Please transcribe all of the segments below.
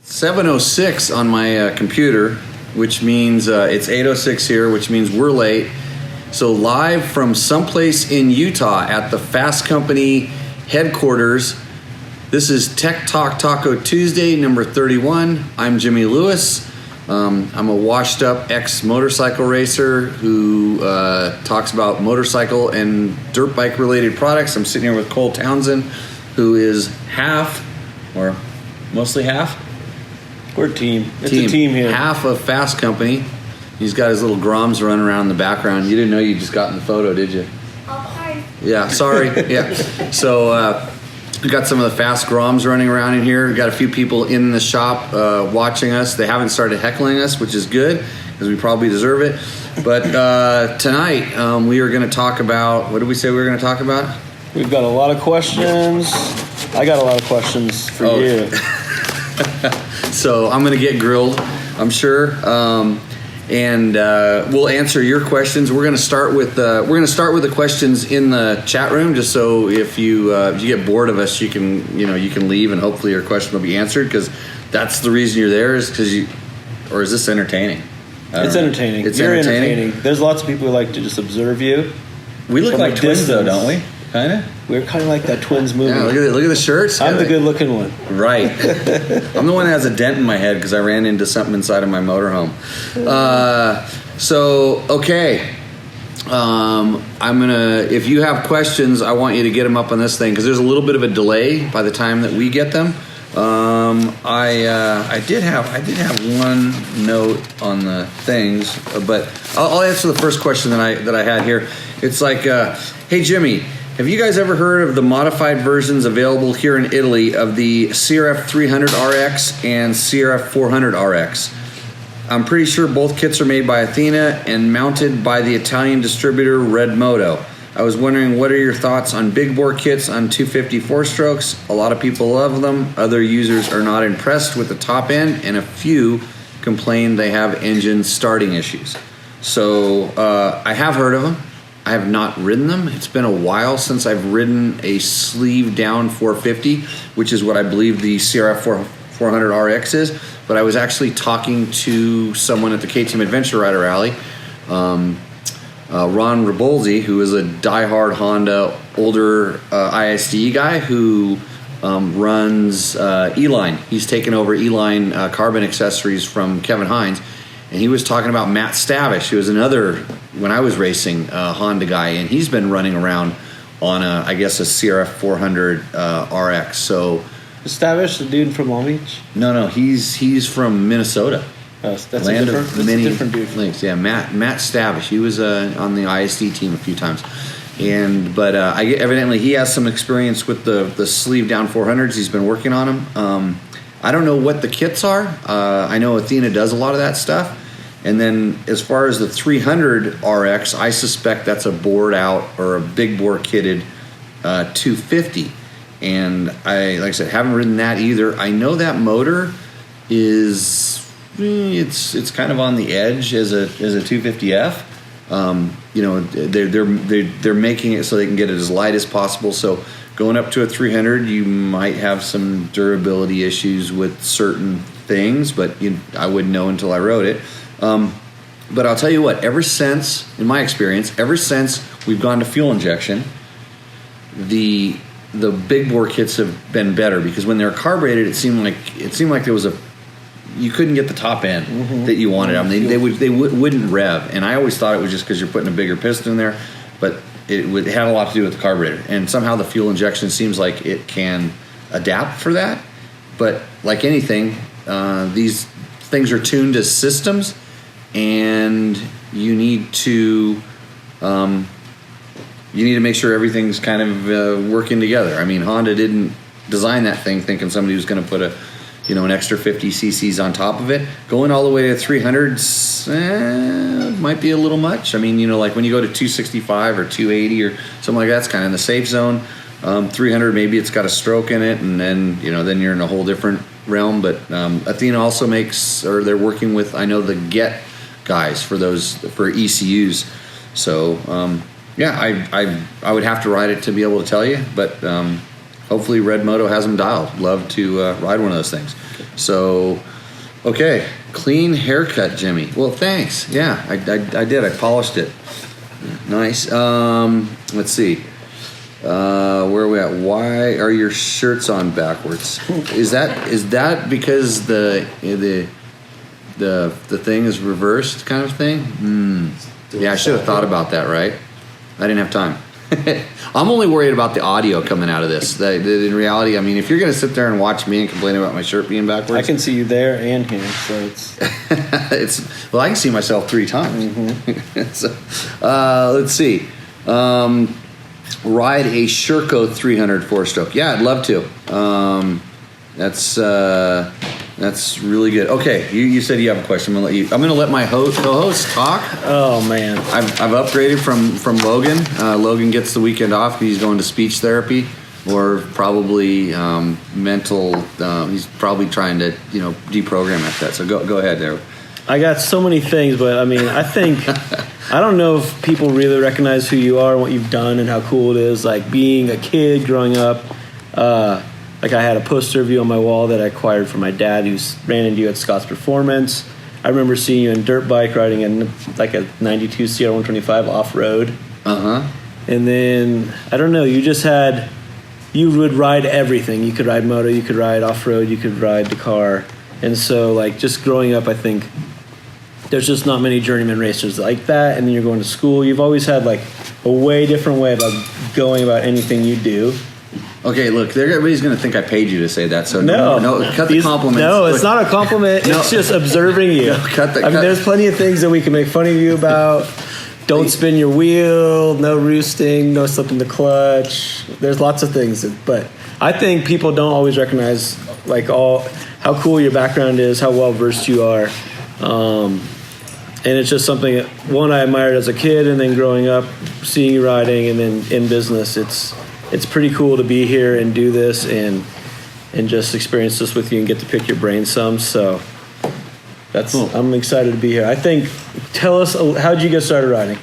7:06 on my computer, which means it's 8:06 here, which means we're late. So live from someplace in Utah at the Fasst Company headquarters, this is Tech Talk Taco Tuesday, number 31. I'm Jimmy Lewis. I'm a washed up ex-motorcycle racer who talks about motorcycle and dirt bike related products. I'm sitting here with Cole Townsend, who is half, or mostly half? We're a team. It's a team here. Half of Fasst Company. He's got his little Groms running around in the background. You didn't know you just got in the photo, did you? Oh, sorry. Yeah, sorry. Yeah. So we got some of the Fasst Groms running around in here. We got a few people in the shop watching us. They haven't started heckling us, which is good because we probably deserve it. But tonight we are going to talk about, what did we say we were going to talk about? We've got a lot of questions. I got a lot of questions for you. So I'm going to get grilled, I'm sure, and we'll answer your questions. We're going to start with the questions in the chat room, just so if you get bored of us, you can leave, and hopefully your question will be answered, because that's the reason you're there, is because you. Or is this entertaining? It's entertaining. You're entertaining. There's lots of people who like to just observe you. We look like twins, though, don't we? Kind of. We're kind of like that Twins movie. Yeah, look at the shirts. I'm the good-looking one. Right. I'm the one that has a dent in my head because I ran into something inside of my motorhome. Okay. I'm gonna. If you have questions, I want you to get them up on this thing because there's a little bit of a delay by the time that we get them. I did have one note on the things, but I'll answer the first question that I had here. It's like, hey Jimmy, have you guys ever heard of the modified versions available here in Italy of the CRF 300 RX and CRF 400 RX? I'm pretty sure both kits are made by Athena and mounted by the Italian distributor Red Moto. I was wondering, what are your thoughts on big bore kits on 250 4-strokes? A lot of people love them. Other users are not impressed with the top end, and a few complain they have engine starting issues. So I have heard of them. I have not ridden them. It's been a while since I've ridden a sleeve down 450, which is what I believe the CRF 400 RX is. But I was actually talking to someone at the KTM Adventure Rider Rally, Ron Rabolzi, who is a diehard Honda older ISD guy who runs E-Line. He's taken over E-Line carbon accessories from Kevin Hines. And he was talking about Matt Stavish, who was another, when I was racing, Honda guy, and he's been running around on a CRF 400 RX. So, Stavish, the dude from Long Beach? No, he's from Minnesota. That's a different dude. Links. Yeah, Matt Stavish. He was on the ISD team a few times, but evidently he has some experience with the sleeve down 400s. He's been working on them. I don't know what the kits are. I know Athena does a lot of that stuff. And then as far as the 300 RX, I suspect that's a bored out or a big bore kitted 250. And like I said, haven't ridden that either. I know that motor is it's kind of on the edge as a 250F. They're making it so they can get it as light as possible. So going up to a 300, you might have some durability issues with certain things, but I wouldn't know until I rode it. But I'll tell you what, in my experience, ever since we've gone to fuel injection, the big bore kits have been better, because when they're carbureted, it seemed like there was you couldn't get the top end that you wanted. I mean, they wouldn't rev, and I always thought it was just because you're putting a bigger piston in there, but it had a lot to do with the carburetor, and somehow the fuel injection seems like it can adapt for that. But like anything, these things are tuned as systems, and you need to make sure everything's kind of working together. I mean, Honda didn't design that thing thinking somebody was going to put an extra 50 cc's on top of it. Going all the way to 300s might be a little much. I mean, like when you go to 265 or 280 or something like that, it's kind of in the safe zone. 300, maybe it's got a stroke in it, and then then you're in a whole different realm. But Athena also they're working with, I know, the Get guys for ECUs. So I would have to ride it to be able to tell you, but hopefully Red Moto has them dialed. Love to ride one of those things. So, okay, clean haircut, Jimmy. Well, thanks. Yeah, I did. I polished it. Nice. Let's see. Where are we at? Why are your shirts on backwards? Is that because the thing is reversed, kind of thing? Yeah, I should have thought about that. Right? I didn't have time. I'm only worried about the audio coming out of this. In reality, I mean, if you're going to sit there and watch me and complain about my shirt being backwards, I can see you there and here, so it's well, I can see myself 3 times. Mm-hmm. So, let's see. Ride a Sherco 300 4-stroke. Yeah, I'd love to. That's really good. Okay, you said you have a question. I'm gonna let my co-host talk. Oh man, I've upgraded from Logan. Logan gets the weekend off. He's going to speech therapy or probably mental. He's probably trying to deprogram at that. So go ahead there. I got so many things, but I mean, I think I don't know if people really recognize who you are and what you've done and how cool it is. Like being a kid growing up. Like I had a poster of you on my wall that I acquired from my dad, who ran into you at Scott's Performance. I remember seeing you in dirt bike riding in like a 92 CR125 off-road. And then, I don't know, you would ride everything. You could ride moto, you could ride off-road, you could ride the car. And so like just growing up, I think there's just not many journeyman racers like that. And then you're going to school. You've always had like a way different way about going about anything you do. Okay, look, everybody's going to think I paid you to say that, so no, cut the compliments. No, it's not a compliment. No. It's just observing you. No, there's plenty of things that we can make fun of you about. Don't spin your wheel, no roosting, no slipping the clutch. There's lots of things, but I think people don't always recognize like how cool your background is, how well versed you are, and it's just something one I admired as a kid, and then growing up, seeing you riding, and then in business, it's pretty cool to be here and do this and just experience this with you and get to pick your brain some. So that's cool. I'm excited to be here. I think, tell us, how'd you get started riding?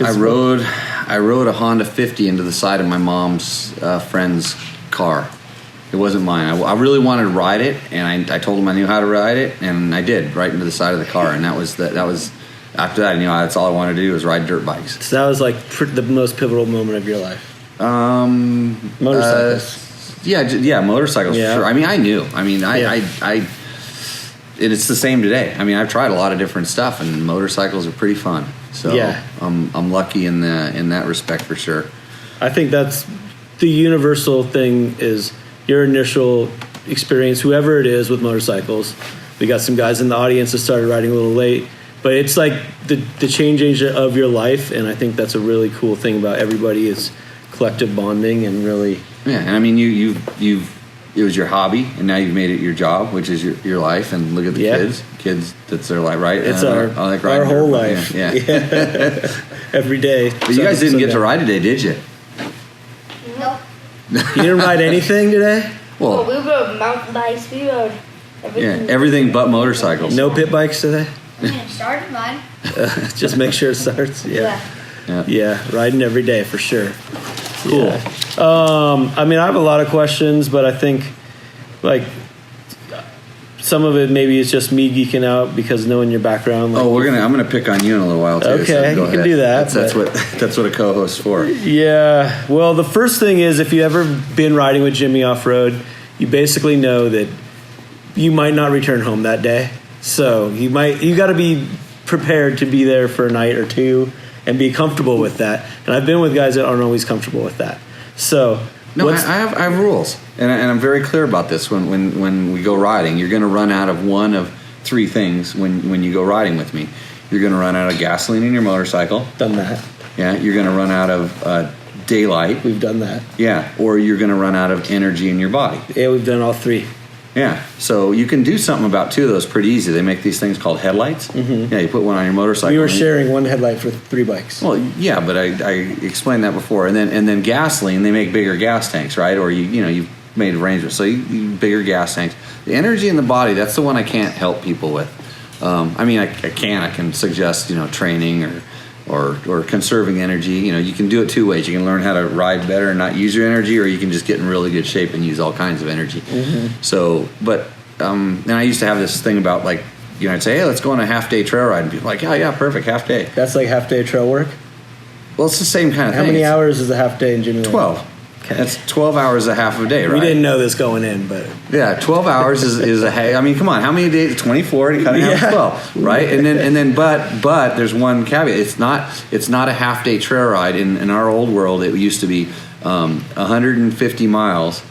I rode a Honda 50 into the side of my mom's friend's car. It wasn't mine. I really wanted to ride it, and I told him I knew how to ride it, and I did, right into the side of the car. And that was after that, that's all I wanted to do was ride dirt bikes. So that was like the most pivotal moment of your life. Motorcycles. Yeah, motorcycles for sure. I mean, I knew. I mean, and it's the same today. I mean, I've tried a lot of different stuff, and motorcycles are pretty fun. So I'm lucky in that respect for sure. I think that's the universal thing is your initial experience, whoever it is with motorcycles. We got some guys in the audience that started riding a little late. But it's like the change of your life, and I think that's a really cool thing about everybody is collective bonding and really. Yeah, and I mean it was your hobby, and now you've made it your job, which is your life. And look at the kids. That's their life, right? It's our whole life. Yeah. Every day. But you guys didn't get to ride today, did you? Nope. You didn't ride anything today? Well, we rode mountain bikes. We rode everything. Yeah, everything but motorcycles. No pit bikes today? Yeah, started mine. Just make sure it starts. Yeah, riding every day for sure. Cool. Yeah. I mean, I have a lot of questions, but I think like some of it maybe it's just me geeking out because knowing your background. Like, I'm gonna pick on you in a little while too. Okay, so you can do that. That's what a co-host's for. Yeah. Well, the first thing is if you ever been riding with Jimmy off road, you basically know that you might not return home that day. So you got to be prepared to be there for a night or two and be comfortable with that. And I've been with guys that aren't always comfortable with that. So no, I have rules, and I'm very clear about this. When we go riding, you're going to run out of one of 3 things when you go riding with me. You're going to run out of gasoline in your motorcycle. Done that. Yeah. You're going to run out of daylight. We've done that. Yeah. Or you're going to run out of energy in your body. Yeah, we've done all 3. Yeah, so you can do something about 2 of those pretty easy. They make these things called headlights. Mm-hmm. Yeah, you put one on your motorcycle. We were sharing one headlight for 3 bikes. Well, yeah, but I explained that before. And then gasoline, they make bigger gas tanks, right? Or you've made arrangements, so you bigger gas tanks. The energy in the body, that's the one I can't help people with. I mean, I can suggest training or or conserving energy. You know, you can do it two ways. You can learn how to ride better and not use your energy, or you can just get in really good shape and use all kinds of energy. So, but and I used to have this thing about, like, you know, I'd say, hey, let's go on a half-day trail ride, and people are like, yeah, perfect, half day. That's like half-day trail work? Well, it's the same kind of How thing. many hours is a half-day in Jimmy Lane? 12. Okay. That's 12 hours a half a day, right? We didn't know this going in, but... Yeah, 12 hours is a hay. I mean, come on, how many days? 24 to cut it down to 12, right? And then, but there's one caveat. It's not a half day trail ride. In our old world, it used to be 150 miles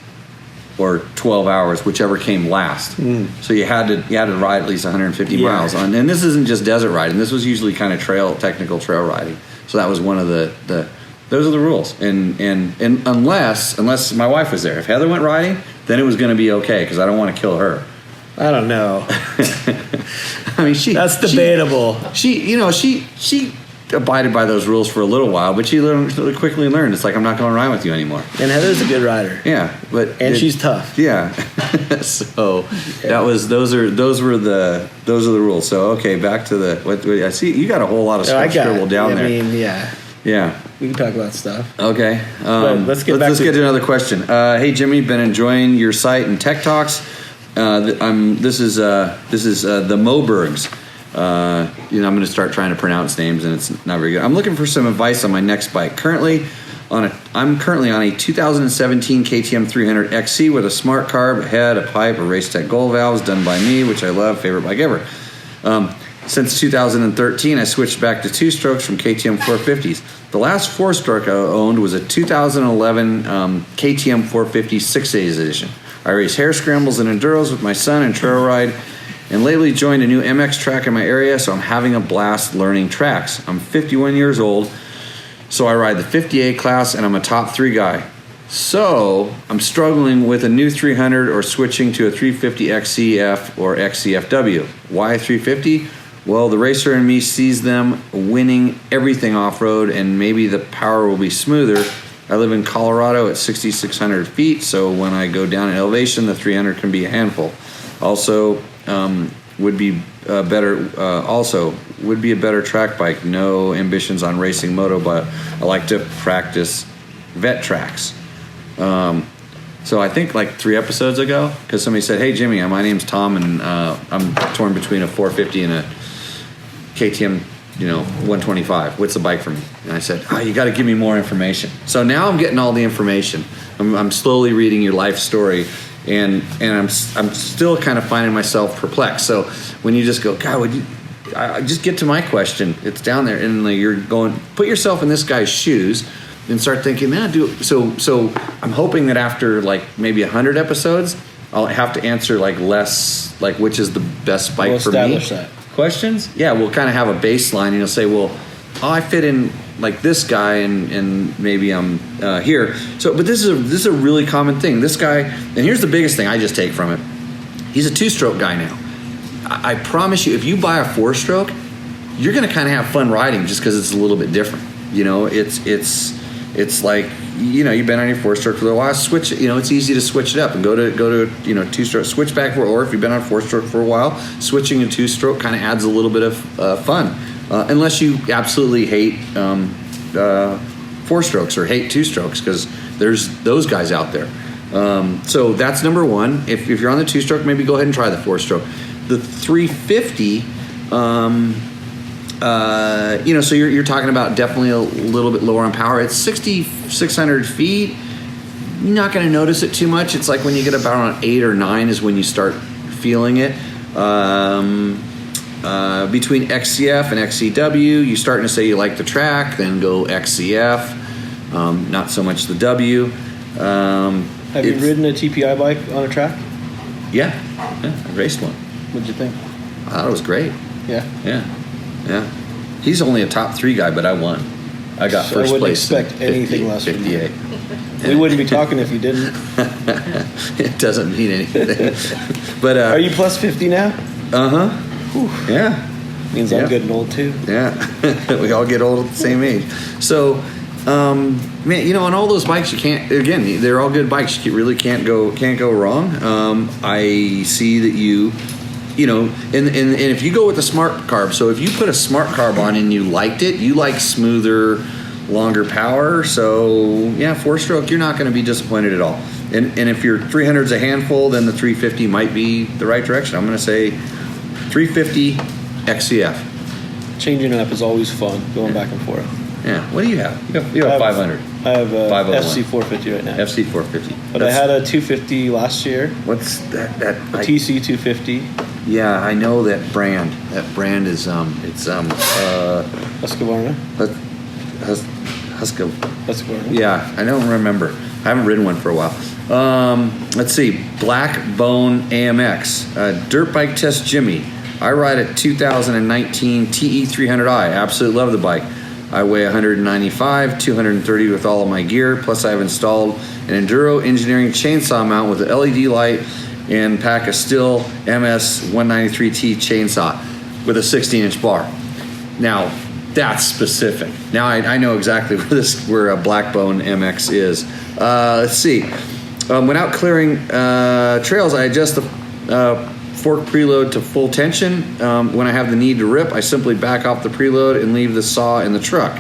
or 12 hours, whichever came last. So you had to ride at least 150 miles. And this isn't just desert riding. This was usually kind of technical trail riding. So that was one of the those are the rules. And unless my wife was there. If Heather went riding, then it was going to be okay, because I don't want to kill her. I don't know. I mean, that's debatable. She abided by those rules for a little while, but she quickly learned. It's like, I'm not going to ride with you anymore. And Heather's a good rider. Yeah, but she's tough. Yeah. So those are the rules. So okay, back to what I see. You got a whole lot of stuff scribbled down there. I mean, yeah. We can talk about stuff. Okay. Let's get to another question. Hey Jimmy, been enjoying your site and tech talks. This is the Mobergs. I'm going to start trying to pronounce names, and it's not very good. I'm looking for some advice on my next bike. I'm currently on a 2017 KTM 300 XC with a smart carb, head, a pipe, a Racetech gold valves done by me, which I love. Favorite bike ever. Since 2013, I switched back to two-strokes from KTM 450s. The last four-stroke I owned was a 2011 KTM 450 6 days edition. I race hare scrambles and enduros with my son and trail ride, and lately joined a new MX track in my area, so I'm having a blast learning tracks. I'm 51 years old, so I ride the 50A class, and I'm a top 3 guy. So I'm struggling with a new 300 or switching to a 350 XCF or XCFW. Why 350? Well, the racer in me sees them winning everything off-road, and maybe the power will be smoother. I live in Colorado at 6,600 feet, so when I go down in elevation, the 300 can be a handful. Also, would be a better track bike. No ambitions on racing moto, but I like to practice vet tracks. So I think like 3 episodes ago, because somebody said, hey Jimmy, my name's Tom, and I'm torn between a 450 and a KTM 125. What's the bike for me? And I said, you got to give me more information. So now I'm getting all the information. I'm slowly reading your life story, and I'm still kind of finding myself perplexed. So when you just go, God, I just get to my question. It's down there, and you're going, put yourself in this guy's shoes and start thinking, man, so I'm hoping that after like maybe 100 episodes, I'll have to answer like less, like which is the best bike for me. That. Questions? Yeah, we'll kind of have a baseline, and you'll say, well, I fit in like this guy, and maybe I'm here. So, but this is a really common thing. This guy, and here's the biggest thing I just take from it. He's a 2-stroke guy now. I promise you, if you buy a 4-stroke, you're going to kind of have fun riding just because it's a little bit different. It's like, you've been on your 4-stroke for a while. Switch it. It's easy to switch it up and go to 2-stroke. Switch back or if you've been on 4-stroke for a while, switching to 2-stroke kind of adds a little bit of fun. Unless you absolutely hate 4-strokes or hate 2-strokes, because there's those guys out there. So that's number one. If you're on the 2-stroke, maybe go ahead and try the 4-stroke. The 350. So you're talking about definitely a little bit lower on power. It's 6,600 feet. You're not going to notice it too much. It's like when you get about on 8 or 9 is when you start feeling it. Between XCF and XCW, you're starting to say you like the track, then go XCF. Not so much the W. Have you ridden a TPI bike on a track? Yeah, I raced one. What'd you think? I thought it was great. Yeah. He's only a top 3 guy, but I won. I got first place. I wouldn't expect anything less from 58. We wouldn't be talking if you didn't. It doesn't mean anything. But are you plus 50 now? Uh-huh. Yeah. Means I'm getting old too. Yeah. We all get old at the same age. So, man, on all those bikes, you can't. Again, they're all good bikes. You really can't go wrong. I see that you and if you go with the smart carb, so if you put a smart carb on and you liked it, you like smoother, longer power. So yeah, 4-stroke, you're not going to be disappointed at all. And if your 300's a handful, then the 350 might be the right direction. I'm going to say 350 XCF. Changing it up is always fun, going back and forth. Yeah. What do you have? You have 500. I have a 501. FC450 right now. FC450. But I had a 250 last year. What's that? A TC250. Yeah, I know that brand. That brand is Husqvarna. Husqvarna. Yeah, I don't remember. I haven't ridden one for a while. Let's see. Black Bone AMX. Dirt Bike Test Jimmy. I ride a 2019 TE300i. Absolutely love the bike. I weigh 195, 230 with all of my gear. Plus, I've installed an Enduro Engineering chainsaw mount with an LED light and pack a Stihl MS193T chainsaw with a 16-inch bar. Now, that's specific. Now I know exactly where a Blackbone MX is. Let's see. When out clearing trails, I adjust the fork preload to full tension. When I have the need to rip, I simply back off the preload and leave the saw in the truck.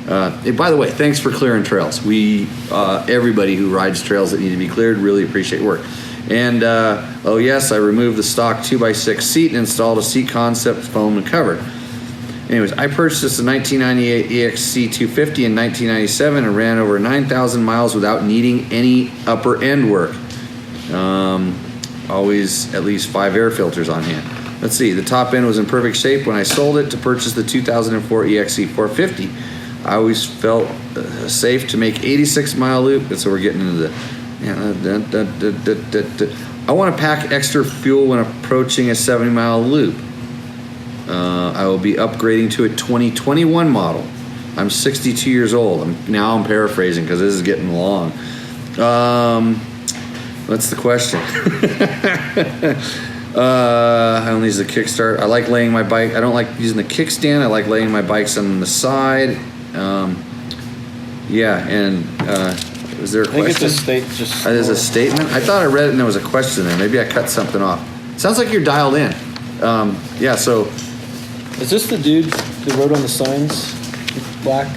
By the way, thanks for clearing trails. Everybody who rides trails that need to be cleared really appreciate work. And oh yes, I removed the stock 2x6 seat and installed a seat concept foam and cover. Anyways, I purchased a 1998 EXC 250 in 1997 and ran over 9,000 miles without needing any upper end work. Always at least 5 air filters on hand. Let's see, the top end was in perfect shape when I sold it to purchase the 2004 EXC 450. I always felt safe to make 86-mile loop. That's what we're getting into I want to pack extra fuel when approaching a 70-mile loop. I will be upgrading to a 2021 model. I'm 62 years old. I'm paraphrasing because this is getting long. What's the question? I don't use the kickstart. I like laying my bike. I don't like using the kickstand. I like laying my bikes on the side. Was there a question? I think it's There's a statement? I thought I read it and there was a question there. Maybe I cut something off. Sounds like you're dialed in. So... Is this the dude that wrote on the signs? Black,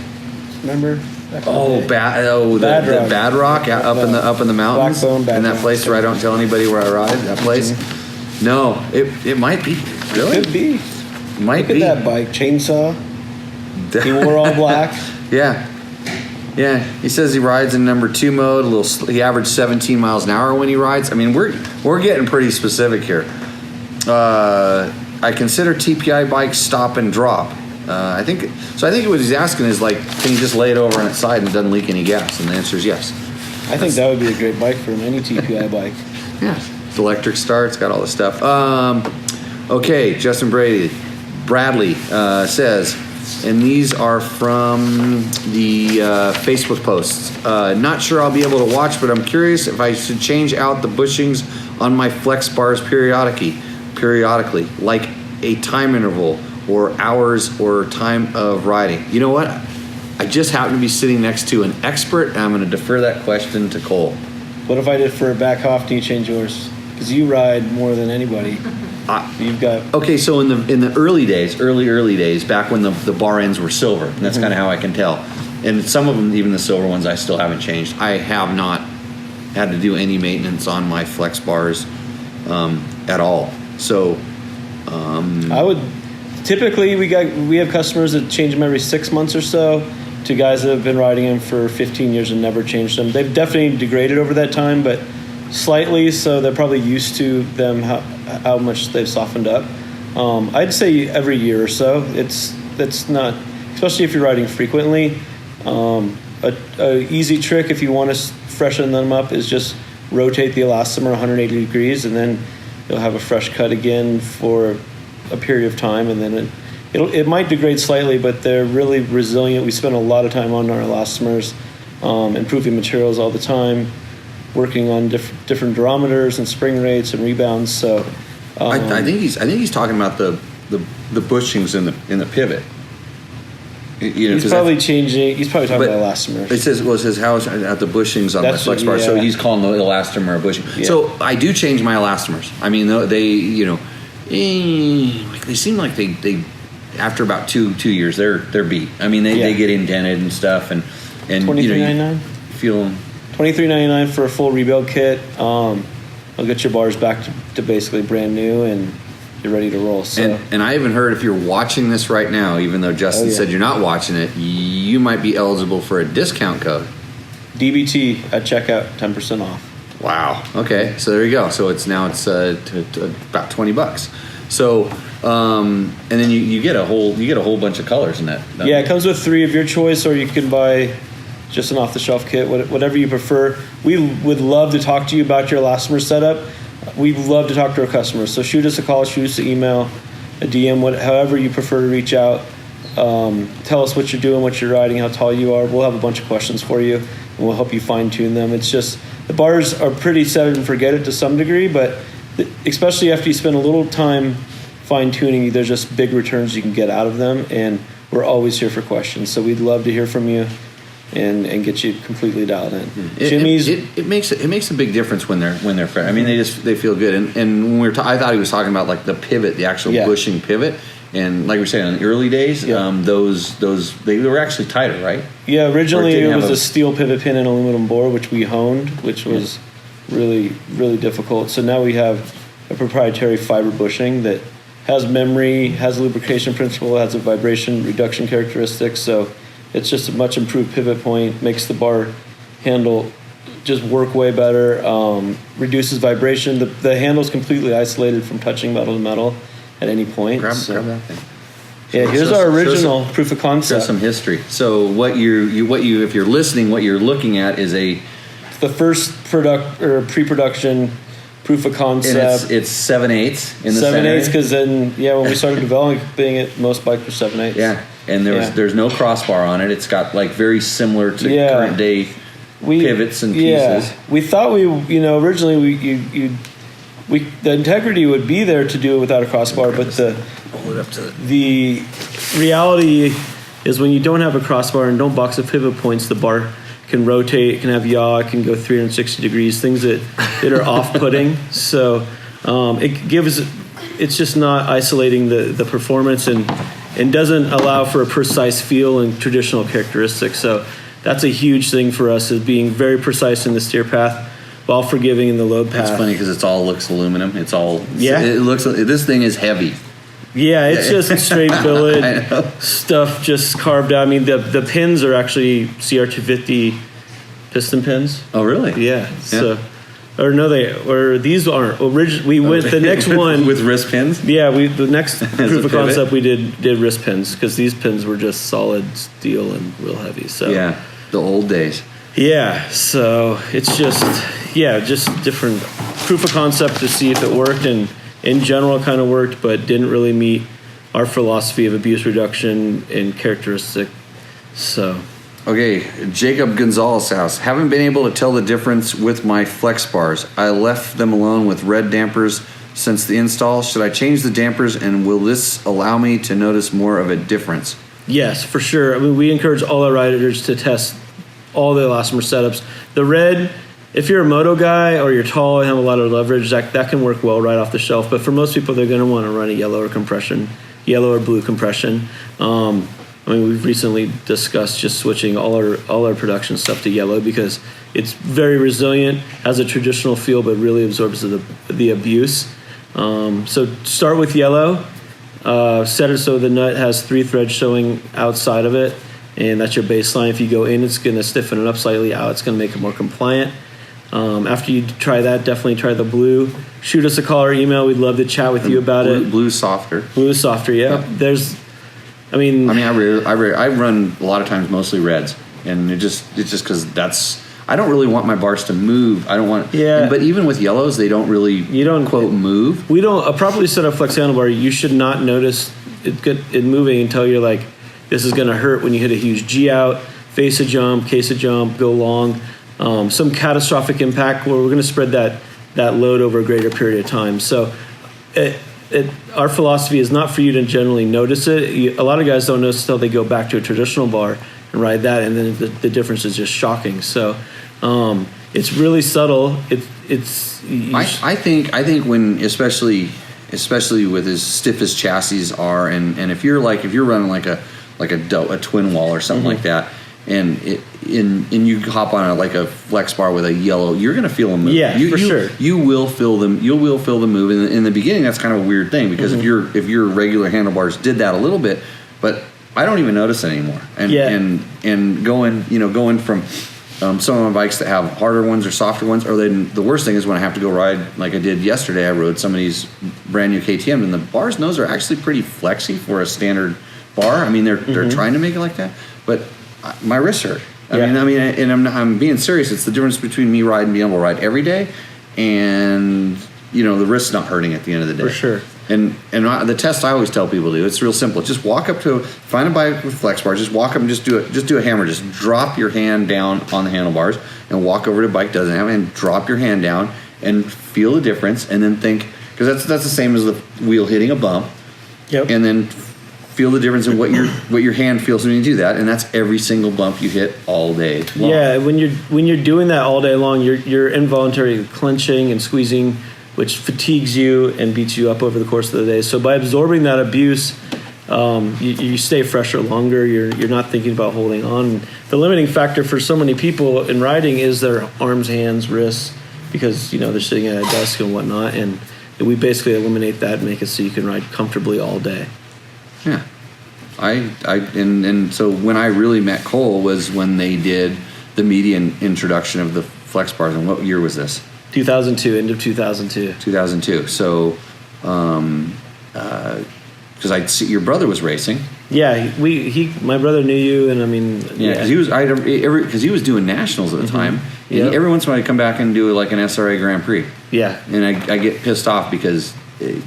remember? The Bad Rock up in the mountains. Blackbone, in that place where I don't tell anybody where I ride. That place. Mm-hmm. No, it might be. Really? It could be. Might Look be. at that bike chainsaw. He wore all black. Yeah. He says he rides in number 2 mode. He averaged 17 miles an hour when he rides. I mean, we're getting pretty specific here. I consider TPI bikes stop and drop. I think what he's asking is like, can you just lay it over on its side and it doesn't leak any gas? And the answer is yes. I think that would be a great bike for him, any TPI bike. Yeah, it's electric start. It's got all this stuff. Okay, Justin Bradley says, and these are from the Facebook posts. Not sure I'll be able to watch, but I'm curious if I should change out the bushings on my Flexx bars periodically, like a time interval or hours or time of riding. You know what? I just happen to be sitting next to an expert, and I'm going to defer that question to Cole. What if I did for a back off, do you change yours? Because you ride more than anybody. You've got... Okay, so in the early days, back when the bar ends were silver, and that's kind of how I can tell. And some of them, even the silver ones, I still haven't changed. I have not had to do any maintenance on my Flexx bars at all. So, I would typically we have customers that change them every 6 months or so. To guys that have been riding them for 15 years and never changed them. They've definitely degraded over that time, but slightly. So they're probably used to them how much they've softened up. I'd say every year or so. That's not, especially if you're riding frequently. A easy trick if you want to freshen them up is just rotate the elastomer 180 degrees, and then you'll have a fresh cut again for a period of time, and then it might degrade slightly, but they're really resilient. We spend a lot of time on our elastomers, improving materials all the time, working on different durometers and spring rates and rebounds. So I think he's talking about the bushings in the pivot. He's probably changing. He's probably talking about elastomers. It says how at the bushings on my Flexx bar. So he's calling the elastomer a bushing. Yeah. So I do change my elastomers. I mean, like they seem like they after about 2 years they're beat. I mean they get indented and stuff and $23.99. Feel $23.99 for a full rebuild kit. I'll get your bars back to basically brand new, and you're ready to roll. So. And I even heard if you're watching this right now, even though Justin said you're not watching it, you might be eligible for a discount code. DBT at checkout, 10% off. Wow. Okay. So there you go. So it's about $20. So and then you get a whole bunch of colors in that. Yeah, it comes with 3 of your choice, or you can buy just an off-the-shelf kit, whatever you prefer. We would love to talk to you about your elastomer setup. We love to talk to our customers. So shoot us a call, shoot us an email, a DM, however you prefer to reach out. Tell us what you're doing, what you're riding, how tall you are. We'll have a bunch of questions for you, and we'll help you fine-tune them. It's just the bars are pretty set it and forget it to some degree, but especially after you spend a little time fine-tuning, there's just big returns you can get out of them, and we're always here for questions. So we'd love to hear from you and get you completely dialed in. Jimmy's it makes a big difference when they're fair. I mean they feel good. And when I thought he was talking about like the pivot, the actual bushing pivot. And like we were saying, in the early days, those they were actually tighter, right? Yeah, originally it was a steel pivot pin and aluminum bore, which we honed, which was really, really difficult. So now we have a proprietary fiber bushing that has memory, has a lubrication principle, has a vibration reduction characteristic. So it's just a much improved pivot point, makes the bar handle just work way better, reduces vibration. The handle's completely isolated from touching metal to metal at any point. Grab that thing. Yeah, here's our original proof of concept. Some history. So what you if you're listening, what you're looking at is the first pre-production proof of concept. And it's 7/8 in the 7/8 because then when we started developing it, most bikes were 7/8. Yeah, and there's no crossbar on it. It's got like very similar to current day pivots and pieces. Yeah, we thought originally the integrity would be there to do it without a crossbar, but the reality is when you don't have a crossbar and don't box the pivot points, the bar can rotate, it can have yaw, it can go 360 degrees, things that are off-putting. So it's just not isolating the performance and doesn't allow for a precise feel and traditional characteristics. So that's a huge thing for us, is being very precise in the steer path while forgiving in the load path. It's funny because it all looks aluminum. It looks. This thing is heavy. Yeah, it's just straight billet stuff, just carved out. I mean, the pins are actually CR250 piston pins. Oh, really? Yeah. So, these aren't. We went the next one with wrist pins. Yeah, the next proof of concept we did wrist pins because these pins were just solid steel and real heavy. So yeah, the old days. Yeah, so it's just different proof of concept to see if it worked, and in general it kind of worked, but didn't really meet our philosophy of abuse reduction and characteristic. So, okay, Jacob Gonzalez house. Haven't been able to tell the difference with my Flexx bars. I left them alone with red dampers since the install. Should I change the dampers, and will this allow me to notice more of a difference? Yes, for sure. I mean, we encourage all our riders to test all the elastomer setups. The red, if you're a moto guy or you're tall and have a lot of leverage, that can work well right off the shelf. But for most people, they're going to want to run a yellow or blue compression. I mean, we've recently discussed just switching all our production stuff to yellow because it's very resilient, has a traditional feel, but really absorbs the abuse. So start with yellow. Set it so the nut has 3 threads showing outside of it, and that's your baseline. If you go in, it's going to stiffen it up slightly. Out, it's going to make it more compliant. After you try that, definitely try the blue. Shoot us a call or email. We'd love to chat with you about it. Blue's softer. Blue is softer, yeah. I run a lot of times mostly reds, and it's just because I don't really want my bars to move. I don't want. Yeah. But even with yellows, they don't really. You don't quote move. We don't. A properly set up Flexx Handlebar, you should not notice it moving until you're like, this is going to hurt when you hit a huge G out, face a jump, case a jump, go long. Some catastrophic impact where we're going to spread that load over a greater period of time. So our philosophy is not for you to generally notice it. A lot of guys don't notice until they go back to a traditional bar and ride that, and then the difference is just shocking. So it's really subtle. I think when, especially especially with as stiff as chassis are, and if you're running like a twin wall or something like that, and you hop on a flex bar with a yellow, you're going to feel them move. Yeah, for sure. You will feel them. You will feel them move. In the beginning, that's kind of a weird thing because if your regular handlebars did that a little bit, but I don't even notice it anymore. And going from some of my bikes that have harder ones or softer ones, or then the worst thing is when I have to go ride like I did yesterday. I rode some of these brand new KTM, and the bars nose are actually pretty flexy for a standard bar. I mean, they're trying to make it like that, but my wrists hurt. I mean, and I'm being serious. It's the difference between me riding, being able to ride every day, and the wrist's not hurting at the end of the day. For sure. And the test I always tell people to do, it's real simple. Just walk up to find a bike with flex bars. Just walk up and just do a hammer. Just drop your hand down on the handlebars and walk over to a bike doesn't have it, and drop your hand down and feel the difference, and then think, because that's the same as the wheel hitting a bump. Yep. And then feel the difference in what your hand feels when you do that, and that's every single bump you hit all day long. Yeah, when you're doing that all day long, you're involuntarily clenching and squeezing, which fatigues you and beats you up over the course of the day. So by absorbing that abuse, you stay fresher longer. You're not thinking about holding on. The limiting factor for so many people in riding is their arms, hands, wrists, because they're sitting at a desk and whatnot. And we basically eliminate that and make it so you can ride comfortably all day. Yeah, and so when I really met Cole was when they did the median introduction of the flex bars. And what year was this? 2002, end of 2002. 2002. So, because I see your brother was racing. Yeah, my brother knew you, and I mean, because he was doing nationals at the time. And every once in a while, I'd come back and do like an SRA Grand Prix. Yeah, and I get pissed off because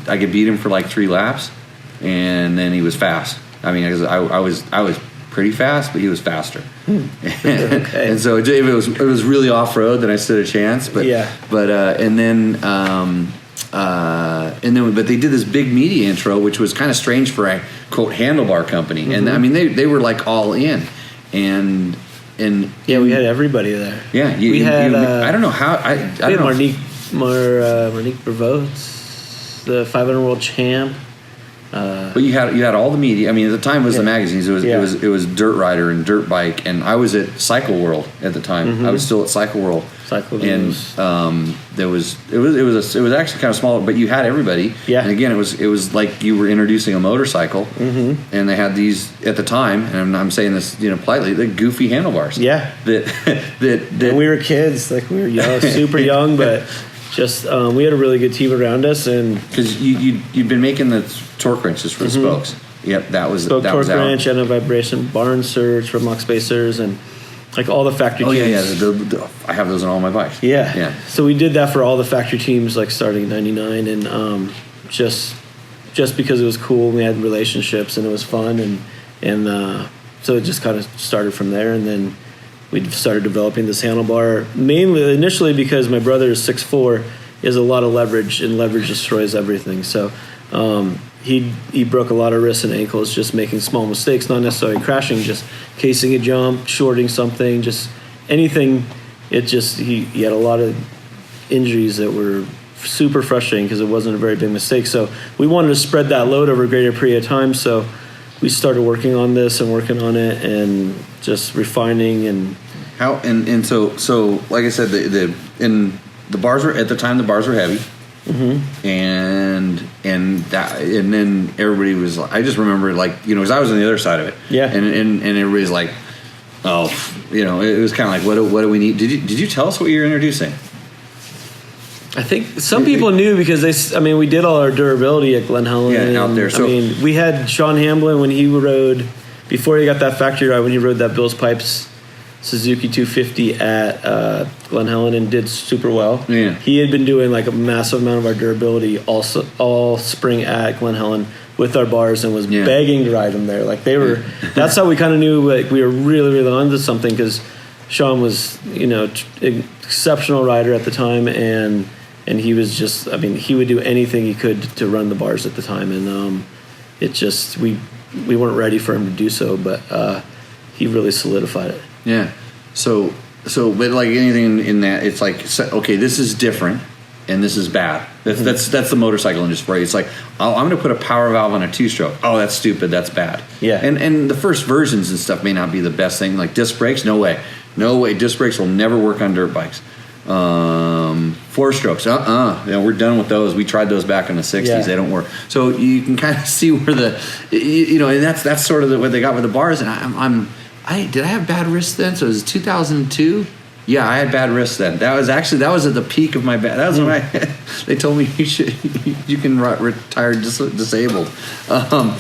I could beat him for like 3 laps, and then he was fast. I mean, I was pretty fast, but he was faster. Okay. And so if it was really off road, then I stood a chance. But but they did this big media intro, which was kind of strange for a quote handlebar company. And I mean they were like all in, and we had everybody there. Yeah, we had. I don't know how. I don't know. Marnique Brevots, the 500 world champ. But you had all the media. I mean, at the time it was the magazines. It was Dirt Rider and Dirt Bike, and I was at Cycle World at the time. I was still at Cycle World, and it was actually kind of small, but you had everybody. Yeah. And again, it was like you were introducing a motorcycle, and they had these at the time, and I'm saying this politely, the goofy handlebars. Yeah. That and we were kids, like we were young, super young, but. Just we had a really good team around us, and because you'd been making the torque wrenches for the spokes. Yep, that was torque wrench and a vibration bar inserts for muck spacers and like all the factory teams. Yeah. I have those on all my bikes. Yeah. So we did that for all the factory teams, like starting in '99, and just because it was cool, we had relationships and it was fun, and so it just kind of started from there, and then. We started developing this handlebar mainly initially because my brother is 6'4", is a lot of leverage, and leverage destroys everything. So he broke a lot of wrists and ankles just making small mistakes, not necessarily crashing, just casing a jump, shorting something, just anything. He had a lot of injuries that were super frustrating because it wasn't a very big mistake. So we wanted to spread that load over a greater period of time. So we started working on this and working on it and just refining and how and so like I said, the bars were at the time, the bars were heavy, and then everybody was. I just remember because I was on the other side of it, and everybody's like, oh, it was kind of like what do we need? Did you tell us what you're introducing? I think some people knew because we did all our durability at Glen Helen. Out there. So we had Sean Hamblin when he rode before he got that factory ride, when he rode that Bill's Pipes Suzuki 250 at Glen Helen and did super well. Yeah. He had been doing like a massive amount of our durability all spring at Glen Helen with our bars and was begging to ride them there. Like they were. That's how we kind of knew like we were really, really onto something because Sean was exceptional rider at the time and he was just, he would do anything he could to run the bars at the time. And we weren't ready for him to do so, but he really solidified it. Yeah. So, but like anything in that, it's like, okay, this is different. and this is bad. That's the motorcycle industry for you. It's like, oh, I'm going to put a power valve on a 2-stroke. Oh, that's stupid. That's bad. Yeah. And the first versions and stuff may not be the best thing. Like disc brakes, no way. Disc brakes will never work on dirt bikes. 4-strokes, we're done with those. We tried those back in the 60s. Yeah. They don't work. So you can kind of see where and that's sort of what they got with the bars. And did I have bad wrists then? So it was 2002. Yeah, I had bad wrists then. That was at the peak of my bad. That was when they told me you can retire disabled. So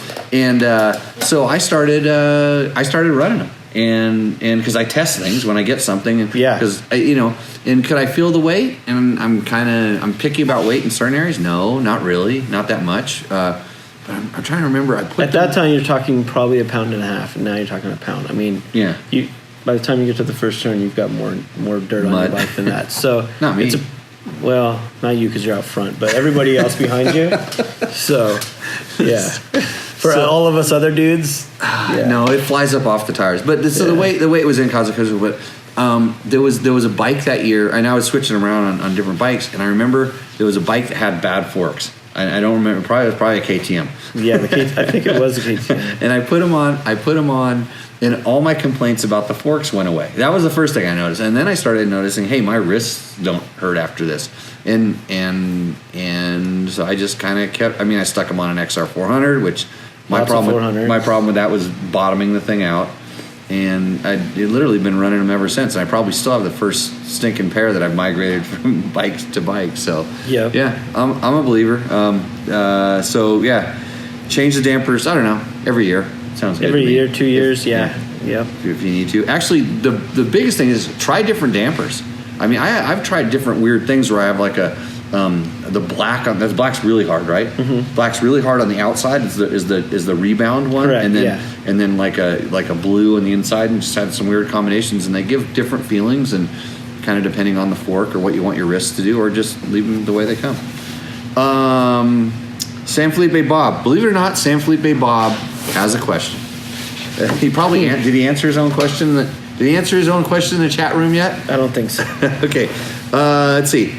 I started running them. And because I test things when I get something, and because and could I feel the weight? And I'm picky about weight in certain areas. No, not really, not that much. But I'm trying to remember. At that time, you're talking probably 1.5 pounds, and now you're talking a pound. I mean, by the time you get to the first turn, you've got more dirt on your bike than that. So not me. Not you because you're out front, but everybody else behind you. So yeah. For all of us other dudes, no, it flies up off the tires. But the way it was in Kazakhstan, but there was a bike that year, and I was switching around on different bikes, and I remember there was a bike that had bad forks. I don't remember. It was probably a KTM. Yeah, I think it was a KTM. And I put them on, and all my complaints about the forks went away. That was the first thing I noticed, and then I started noticing, hey, my wrists don't hurt after this. And so I just kind of kept. I mean, I stuck them on an XR400, which. My problem with that was bottoming the thing out, and I'd literally been running them ever since. And I probably still have the first stinking pair that I've migrated from bike to bike. So I'm a believer. Change the dampers. I don't know, every year. Sounds good. Every year, 2 years, Yep. If you need to. Actually, the biggest thing is try different dampers. I mean, I've tried different weird things where I have like a. The black on black's really hard, right? Mm-hmm. Black's really hard on the outside is the rebound one, correct, and then like a blue on the inside, and just had some weird combinations, and they give different feelings, and kind of depending on the fork or what you want your wrists to do, or just leave them the way they come. San Felipe Bob, believe it or not, San Felipe Bob has a question. He probably did he answer his own question? Did he answer his own question in the chat room yet? I don't think so. Okay, let's see.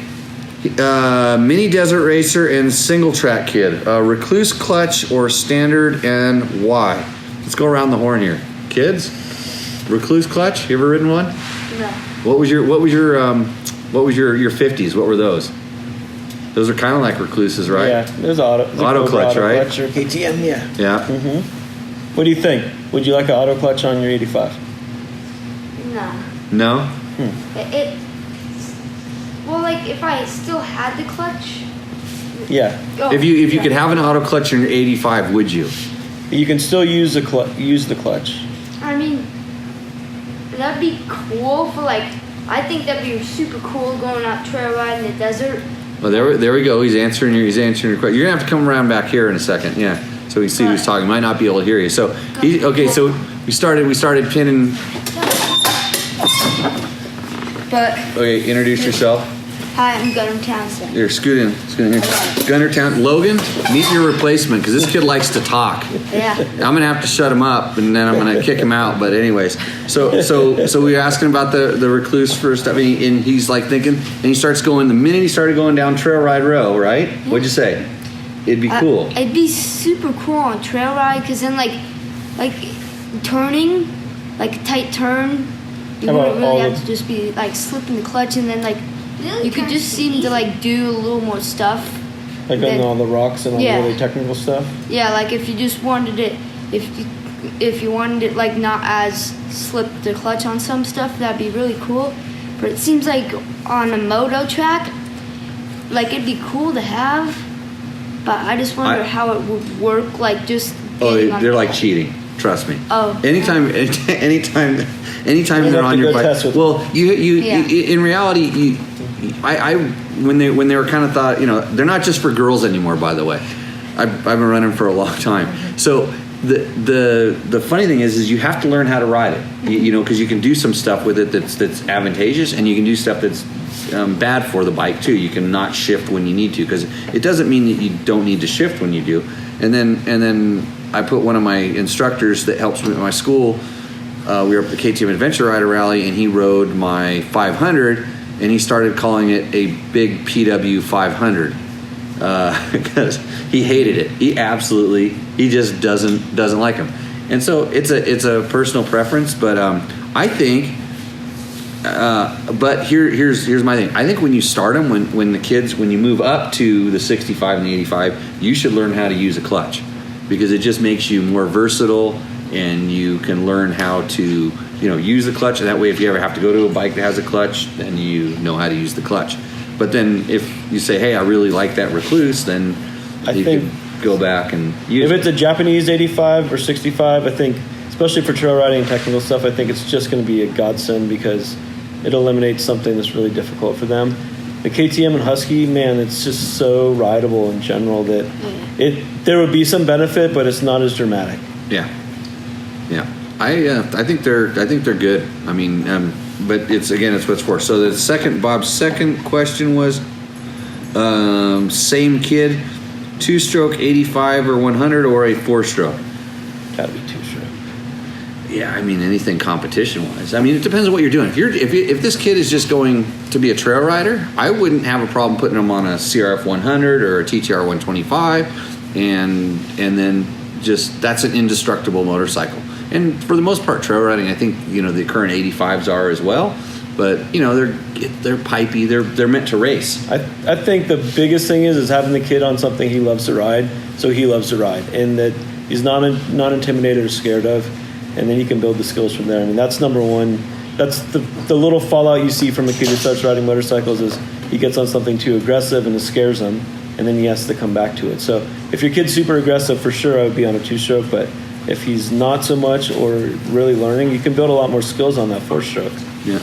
Mini Desert Racer and Single Track Kid. Rekluse clutch or standard, and why? Let's go around the horn here. Kids, Rekluse clutch. You ever ridden one? No. What was your 50s? What were those? Those are kind of like Rekluses, right? Yeah, there's auto clutch, right? Clutch or KTM, yeah. Yeah. Mm-hmm. What do you think? Would you like an auto clutch on your 85? No. Well, like if I still had the clutch. Yeah. Oh, if you could have an auto clutch in your 85, would you? You can still use the clutch. I mean, that'd be cool for like. I think that'd be super cool going out trail riding in the desert. Well, there we go. He's answering your question. You're gonna have to come around back here in a second. Yeah. So we see who's talking. Might not be able to hear you. So So we started pinning. But okay, introduce yourself. Hi, I'm Gunnar Townsend. Here, scoot in here. Gunnar Townsend. Logan, meet your replacement, because this kid likes to talk. Yeah. I'm gonna have to shut him up, and then I'm gonna kick him out. But anyways, so we were asking about the Rekluse first. I mean, and he's like thinking, and he starts going. The minute he started going down Trail Ride Row, right? Yeah. What'd you say? It'd be cool. It'd be super cool on trail ride, because then like turning, like a tight turn, you wouldn't really have to just be like slipping the clutch, and then like you could just seem to like do a little more stuff. Like on all the rocks and all the really technical stuff? Yeah, like if you just wanted it, if you wanted it like not as slip the clutch on some stuff, that'd be really cool. But it seems like on a moto track, like it'd be cool to have, but I just wonder how it would work, like just they're like cheating. Trust me. Oh. Anytime they're on your bike. Well, you in reality, when they were kind of thought, they're not just for girls anymore. By the way, I've been running for a long time. So the funny thing is you have to learn how to ride it. Because you can do some stuff with it that's advantageous, and you can do stuff that's bad for the bike too. You can not shift when you need to, because it doesn't mean that you don't need to shift when you do. And then I put one of my instructors that helps me at my school. We were up at the KTM Adventure Rider Rally, and he rode my 500, and he started calling it a big PW 500 because he hated it. He just doesn't like them. And so it's a personal preference, but I think. But here's my thing. I think when you start them, when you move up to the 65 and the 85, you should learn how to use a clutch, because it just makes you more versatile, and you can learn how to use the clutch. And that way, if you ever have to go to a bike that has a clutch, then you know how to use the clutch. But then if you say, hey, I really like that Rekluse, then you can go back and use it. If it's a Japanese 85 or 65, I think, especially for trail riding and technical stuff, I think it's just going to be a godsend, because it eliminates something that's really difficult for them. The KTM and Husky, man, it's just so rideable in general that there would be some benefit, but it's not as dramatic. Yeah. I think they're good. I mean, but it's what it's for. So Bob's second question was, same kid, 2-stroke 85 or 100 or a 4-stroke. Gotta be 2-stroke. Yeah, I mean, anything competition-wise. I mean, it depends on what you're doing. If this kid is just going to be a trail rider, I wouldn't have a problem putting him on a CRF 100 or a TTR 125, and then just that's an indestructible motorcycle. And for the most part, trail riding, I think the current 85s are as well. But they're pipey. They're meant to race. I think the biggest thing is having the kid on something he loves to ride, so he loves to ride, and that he's not intimidated or scared of. And then you can build the skills from there. I mean, that's number one. That's the little fallout you see from a kid who starts riding motorcycles is he gets on something too aggressive and it scares him, and then he has to come back to it. So if your kid's super aggressive, for sure I would be on a 2-stroke. But if he's not so much or really learning, you can build a lot more skills on that 4-stroke. Yeah.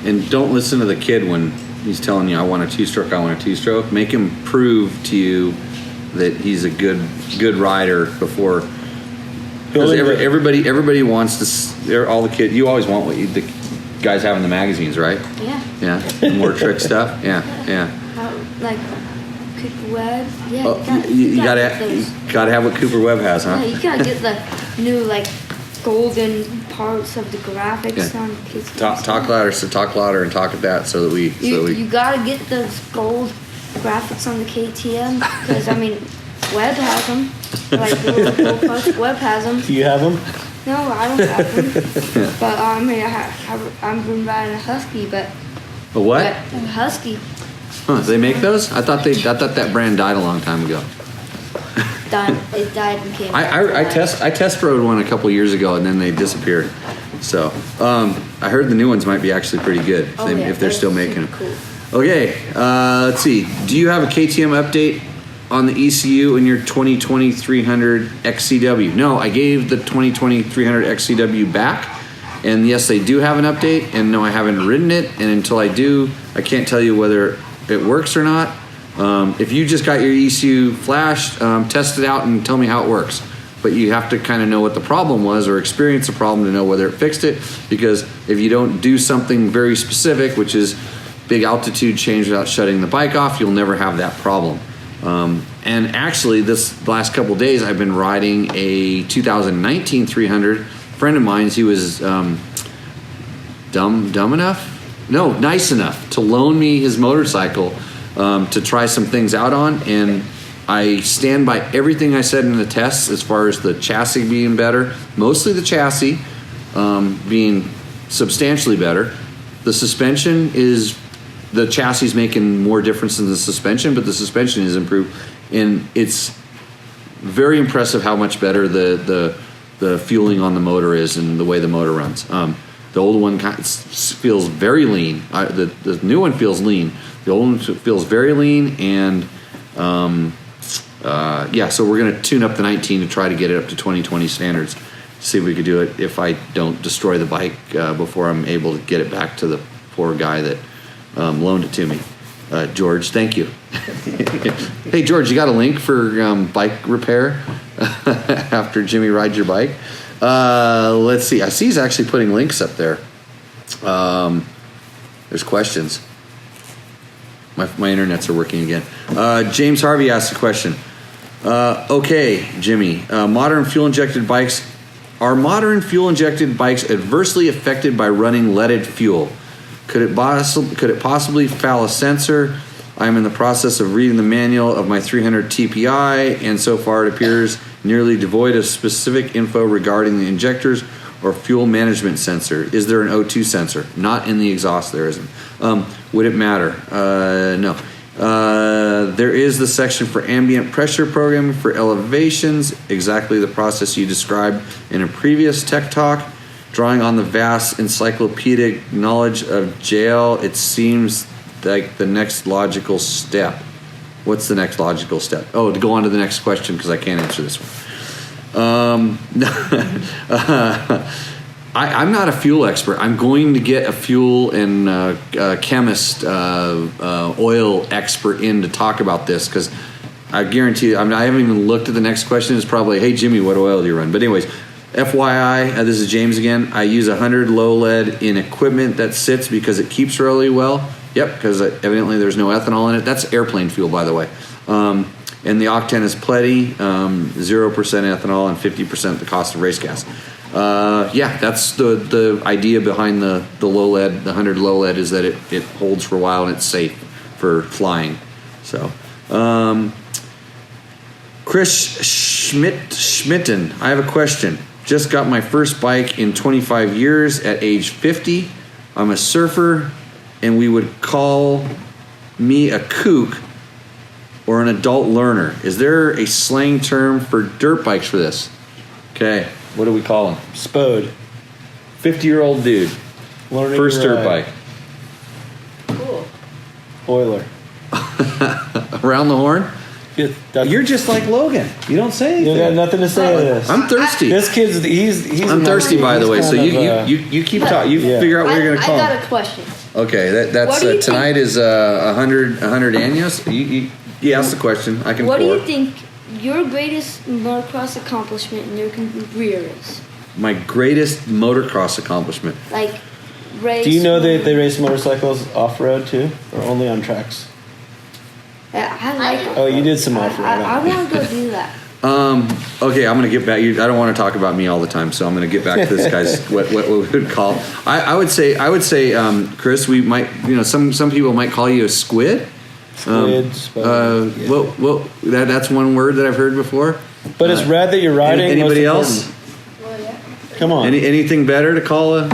And don't listen to the kid when he's telling you, I want a 2-stroke. Make him prove to you that he's a good rider before. Because everybody wants to. All the kids. You always want what the guys have in the magazines, right? Yeah. More trick stuff. Yeah. Like Cooper Webb. Yeah. You gotta have what Cooper Webb has, huh? Yeah, you gotta get the new golden parts of the graphics on kids. Talk louder and talk at that so that we. You gotta get those gold graphics on the KTM, because Webb has them. Like the little parts. Webb has them. Do you have them? No, I don't have them. But I've been riding a Husky, but. A what? A Husky. Huh? They make those? I thought that brand died a long time ago. It died and came. I test rode one a couple years ago, and then they disappeared. So I heard the new ones might be actually pretty good if they're still making them. Cool. Okay, let's see. Do you have a KTM update on the ECU in your 2020 300 XCW? No, I gave the 2020 300 XCW back, and yes, they do have an update, and no, I haven't ridden it, and until I do, I can't tell you whether it works or not. If you just got your ECU flashed, test it out and tell me how it works. But you have to kind of know what the problem was or experience the problem to know whether it fixed it, because if you don't do something very specific, which is big altitude change without shutting the bike off, you'll never have that problem. And actually, this last couple days, I've been riding a 2019 300. Friend of mine, he was nice enough to loan me his motorcycle to try some things out on, and I stand by everything I said in the tests as far as the chassis being better, mostly the chassis being substantially better. The suspension the chassis is making more difference than the suspension, but the suspension is improved, and it's very impressive how much better the fueling on the motor is and the way the motor runs. The old one feels very lean. The new one feels lean. The old one feels very lean, and so we're going to tune up the 19 to try to get it up to 2020 standards. See if we could do it if I don't destroy the bike before I'm able to get it back to the poor guy that loaned it to me. George, thank you. Hey, George, you got a link for bike repair after Jimmy rides your bike? Let's see. I see he's actually putting links up there. There's questions. My internets are working again. James Harvey asked a question. Okay, Jimmy. Modern fuel-injected bikes adversely affected by running leaded fuel? Could it possibly foul a sensor? I'm in the process of reading the manual of my 300 TPI, and so far it appears nearly devoid of specific info regarding the injectors or fuel management sensor. Is there an O2 sensor? Not in the exhaust, there isn't. Would it matter? No. There is the section for ambient pressure programming for elevations, exactly the process you described in a previous tech talk. Drawing on the vast encyclopedic knowledge of jail, it seems like the next logical step. What's the next logical step? Oh, to go on to the next question because I can't answer this one. I'm not a fuel expert. I'm going to get a fuel and chemist, oil expert in to talk about this because I guarantee you, I haven't even looked at the next question. It's probably, hey, Jimmy, what oil do you run? But anyways, FYI, this is James again. I use 100 low lead in equipment that sits because it keeps really well. Yep, because evidently there's no ethanol in it. That's airplane fuel, by the way. And the octane is plenty, 0% ethanol and 50% the cost of race gas. Yeah, that's the idea behind the low lead, the 100 low lead, is that it holds for a while and it's safe for flying. So, Chris Schmitten, I have a question. Just got my first bike in 25 years at age 50. I'm a surfer, and we would call me a kook or an adult learner. Is there a slang term for dirt bikes for this? Okay, what do we call them? Spode. 50-year-old dude. Learning First dirt bike. Cool. Oiler. Around the horn? You're just like Logan. You don't say anything. You got nothing to say to this. I'm thirsty. This kid's he's. I'm thirsty, by the way. So you keep talking. You figure out what you're going to call. I got a question. Okay, that's tonight is 100 años. You ask the question. I can. What do you think your greatest motocross accomplishment in your career is? My greatest motocross accomplishment. Like race. Do you know that they race motorcycles off road too, or only on tracks? I like it. Oh, you did some off road. I want to go do that. Okay, I'm going to get back. I don't want to talk about me all the time, so I'm going to get back to this guy's what we would call. I would say, Chris, we might, some people might call you a squid. Squid. Well, that's one word that I've heard before. But it's rad that you're riding. Anybody else? Well, yeah. Come on. Anything better to call a?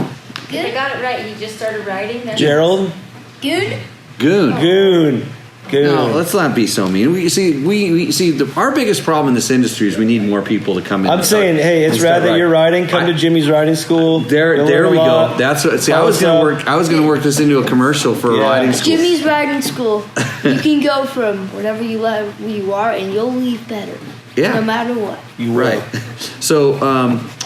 Good. I got it right. He just started riding. Gerald. Goon. Goon. No, let's not be so mean. We see our biggest problem in this industry is we need more people to come in. I'm saying, hey, it's rad that you're riding. Come to Jimmy's riding school. There we go. That's what. See, I was gonna work this into a commercial for a riding school. Jimmy's riding school. You can go from whatever you are, and you'll leave better. Yeah. No matter what. You will. Right. So,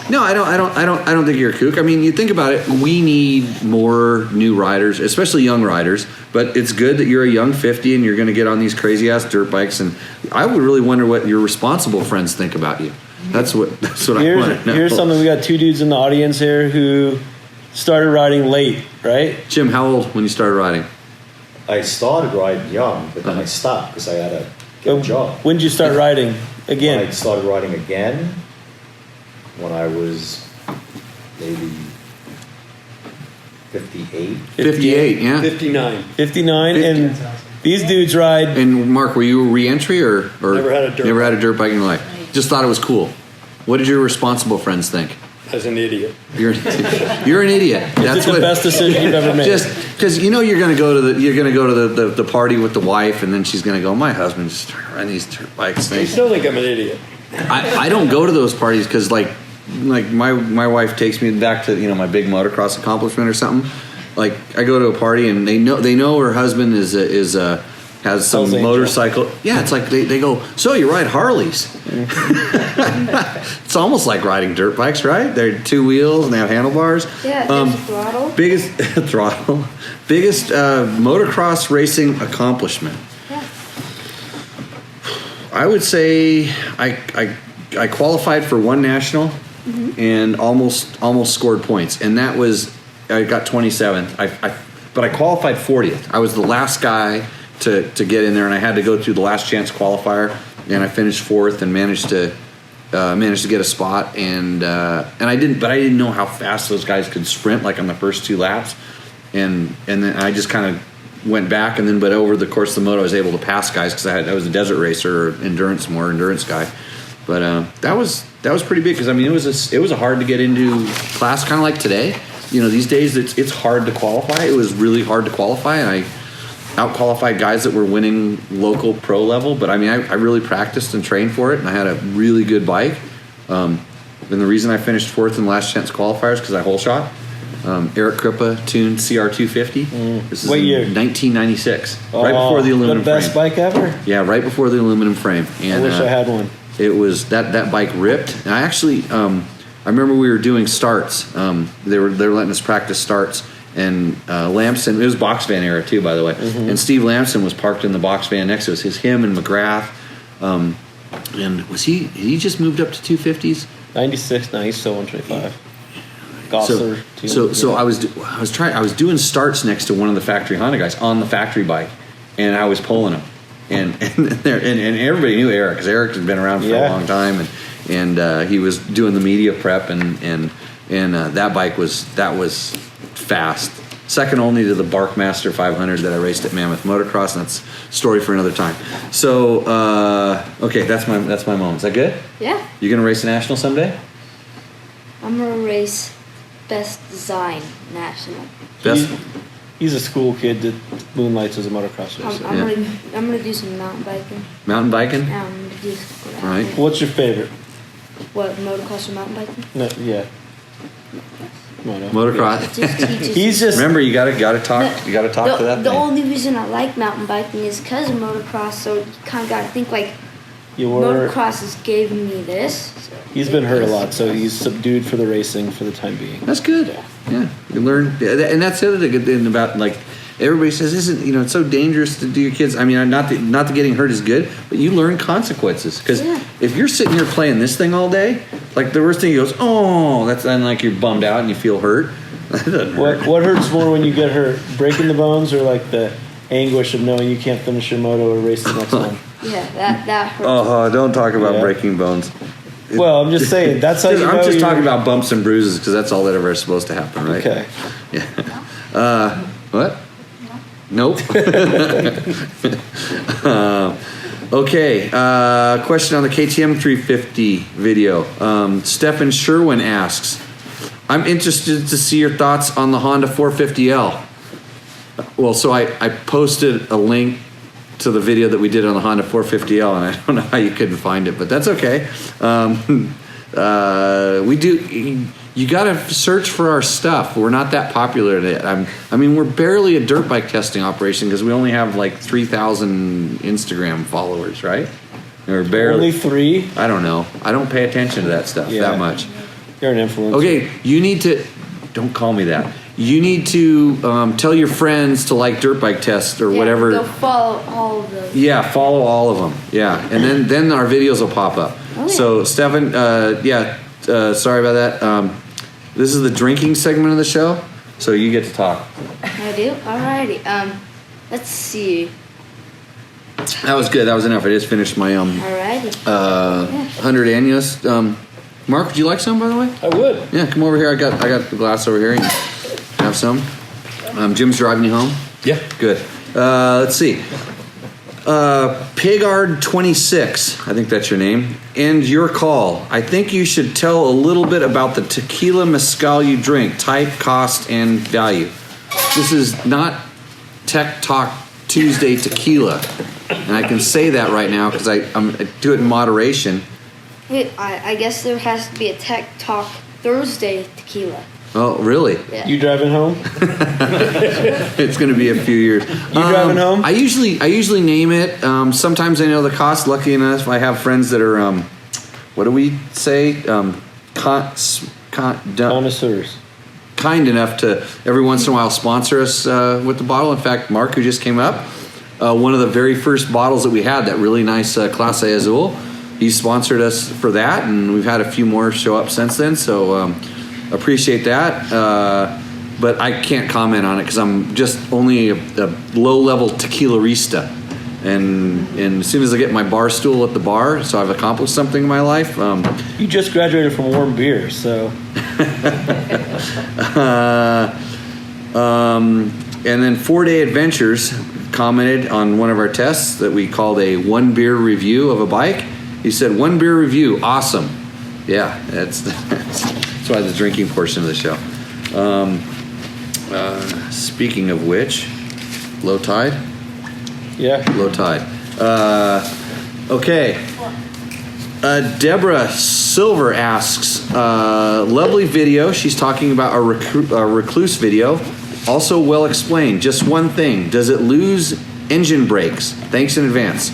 no, I don't think you're a kook. I mean, you think about it. We need more new riders, especially young riders. But it's good that you're a young 50 and you're going to get on these crazy ass dirt bikes. And I would really wonder what your responsible friends think about you. That's what I want to know. Here's something. We got two dudes in the audience here who started riding late, right? Jim, how old when you started riding? I started riding young, but then I stopped because I had to get a job. When did you start riding again? I started riding again when I was maybe 58. 58, yeah. 59. 59, and these dudes ride. And Mark, were you a re-entry or Never had a dirt never bike. had a dirt bike in your life? Just thought it was cool. What did your responsible friends think? As an idiot. You're an idiot. That's the best decision you've ever made. Just because you're going to go to the party with the wife, and then she's going to go, my husband just riding these dirt bikes I things. still think I'm an idiot. I don't go to those parties because like my wife takes me back to my big motocross accomplishment or something. Like I go to a party and they know her husband has some motorcycle. Yeah, it's like they go, so you ride Harleys? It's almost like riding dirt bikes, right? They're two wheels and they have handlebars. Yeah, there's a throttle. Biggest motocross racing accomplishment. Yeah. I would say I qualified for one national and almost scored points, and that was I got 27th. But I qualified 40th. I was the last guy to get in there, and I had to go through the last chance qualifier, and I finished 4th and managed to get a spot, and I didn't know how fast those guys could sprint like on the first 2 laps. and then I just kind of went back, and then but over the course of the moto, I was able to pass guys because I was a desert racer, or more endurance guy. But that was pretty big because I mean it was a hard to get into class, kind of like today. These days it's hard to qualify. It was really hard to qualify, and I out-qualified guys that were winning local pro level. But I mean I really practiced and trained for it, and I had a really good bike. And the reason I finished fourth in the last chance qualifiers because I hole shot. Eric Krippa tuned CR250. This is what year? 1996, right before the aluminum frame. The best bike ever? Yeah, right before the aluminum frame. And, I wish I had one. It was that bike ripped. And I actually, I remember we were doing starts. They were letting us practice starts. And Lamson, it was box van era too, by the way. Mm-hmm. And Steve Lamson was parked in the box van next to us. Him and McGrath. And was he just moved up to 250s? 96. No, he's still 125. So I was doing starts next to one of the factory Honda guys on the factory bike, and I was pulling him, and everybody knew Eric because Eric had been around for a long time, and he was doing the media prep, and that bike was fast, second only to the Barkmaster 500 that I raced at Mammoth Motocross, and that's a story for another time. So okay, that's my moment. Is that good? Yeah. You gonna race a national someday? I'm gonna race Best Design National. He's a school kid that moonlights as a motocross racer. I'm gonna do some mountain biking. Mountain biking? Yeah, I'm gonna do some. All right. What's your favorite? What, motocross or mountain biking? No, yeah. Motocross. He's just remember you gotta talk. You gotta talk to that. The thing. only reason I like mountain biking is because of motocross. So you kind of gotta think like motocross has given me this. So he's been hurt a lot, so he's subdued for the racing for the time being. That's good. Yeah, you learn, and that's the other thing about like everybody says, isn't it's so dangerous to do your kids. I mean, not that getting hurt is good, but you learn consequences because if you're sitting here playing this thing all day, like the worst thing he goes, oh, that's then like you're bummed out and you feel hurt. What hurts more when you get hurt? Breaking the bones or like the anguish of knowing you can't finish your moto or race the next one? Yeah, that hurts. Oh, don't talk about breaking bones. Well, I'm just saying that's how you know. I'm just talking about bumps and bruises because that's all that ever is supposed to happen, right? Okay. Yeah. What? Nope. Okay. Question on the KTM 350 video. Stefan Sherwin asks, I'm interested to see your thoughts on the Honda 450L. Well, so I posted a link to the video that we did on the Honda 450L, and I don't know how you couldn't find it, but that's okay. We do. You got to search for our stuff. We're not that popular yet. I mean, we're barely a dirt bike testing operation because we only have like 3,000 Instagram followers, right? Or barely. Only 3? I don't know. I don't pay attention to that stuff that much. You're an influencer. Okay, you need to. Don't call me that. You need to tell your friends to like dirt bike test or whatever. Go follow all of them. Yeah, follow all of them. Yeah, and then our videos will pop up. Okay. So Stefan, sorry about that. This is the drinking segment of the show, so you get to talk. I do. Alrighty. Let's see. That was good. That was enough. I just finished my Alrighty. 100 Años. Mark, would you like some, by the way? I would. Yeah, come over here. I got the glass over here. Have some. Jim's driving you home? Yeah. Good. Let's see. Pigard 26, I think that's your name, and your call. I think you should tell a little bit about the tequila mezcal you drink, type, cost, and value. This is not Tech Talk Tuesday tequila, and I can say that right now because I do it in moderation. Wait, I guess there has to be a Tech Talk Thursday tequila. Oh, really? Yeah. You driving home? It's going to be a few years. You driving home? I usually name it. Sometimes I know the cost. Lucky enough, I have friends that are what do we say? Connoisseurs. Kind enough to every once in a while sponsor us with the bottle. In fact, Mark, who just came up, one of the very first bottles that we had, that really nice Clase Azul, he sponsored us for that, and we've had a few more show up since then. So. Appreciate that, but I can't comment on it because I'm just only a low-level tequilarista, and as soon as I get my bar stool at the bar, so I've accomplished something in my life. You just graduated from warm beer, so. And then 4 Day Adventures commented on one of our tests that we called a 1 beer review of a bike. He said, 1 beer review, awesome. Yeah, that's why the drinking portion of the show. Speaking of which, low tide? Yeah. Low tide. Okay. Deborah Silver asks, lovely video. She's talking about a Rekluse video. Also well explained. Just one thing. Does it lose engine brakes? Thanks in advance.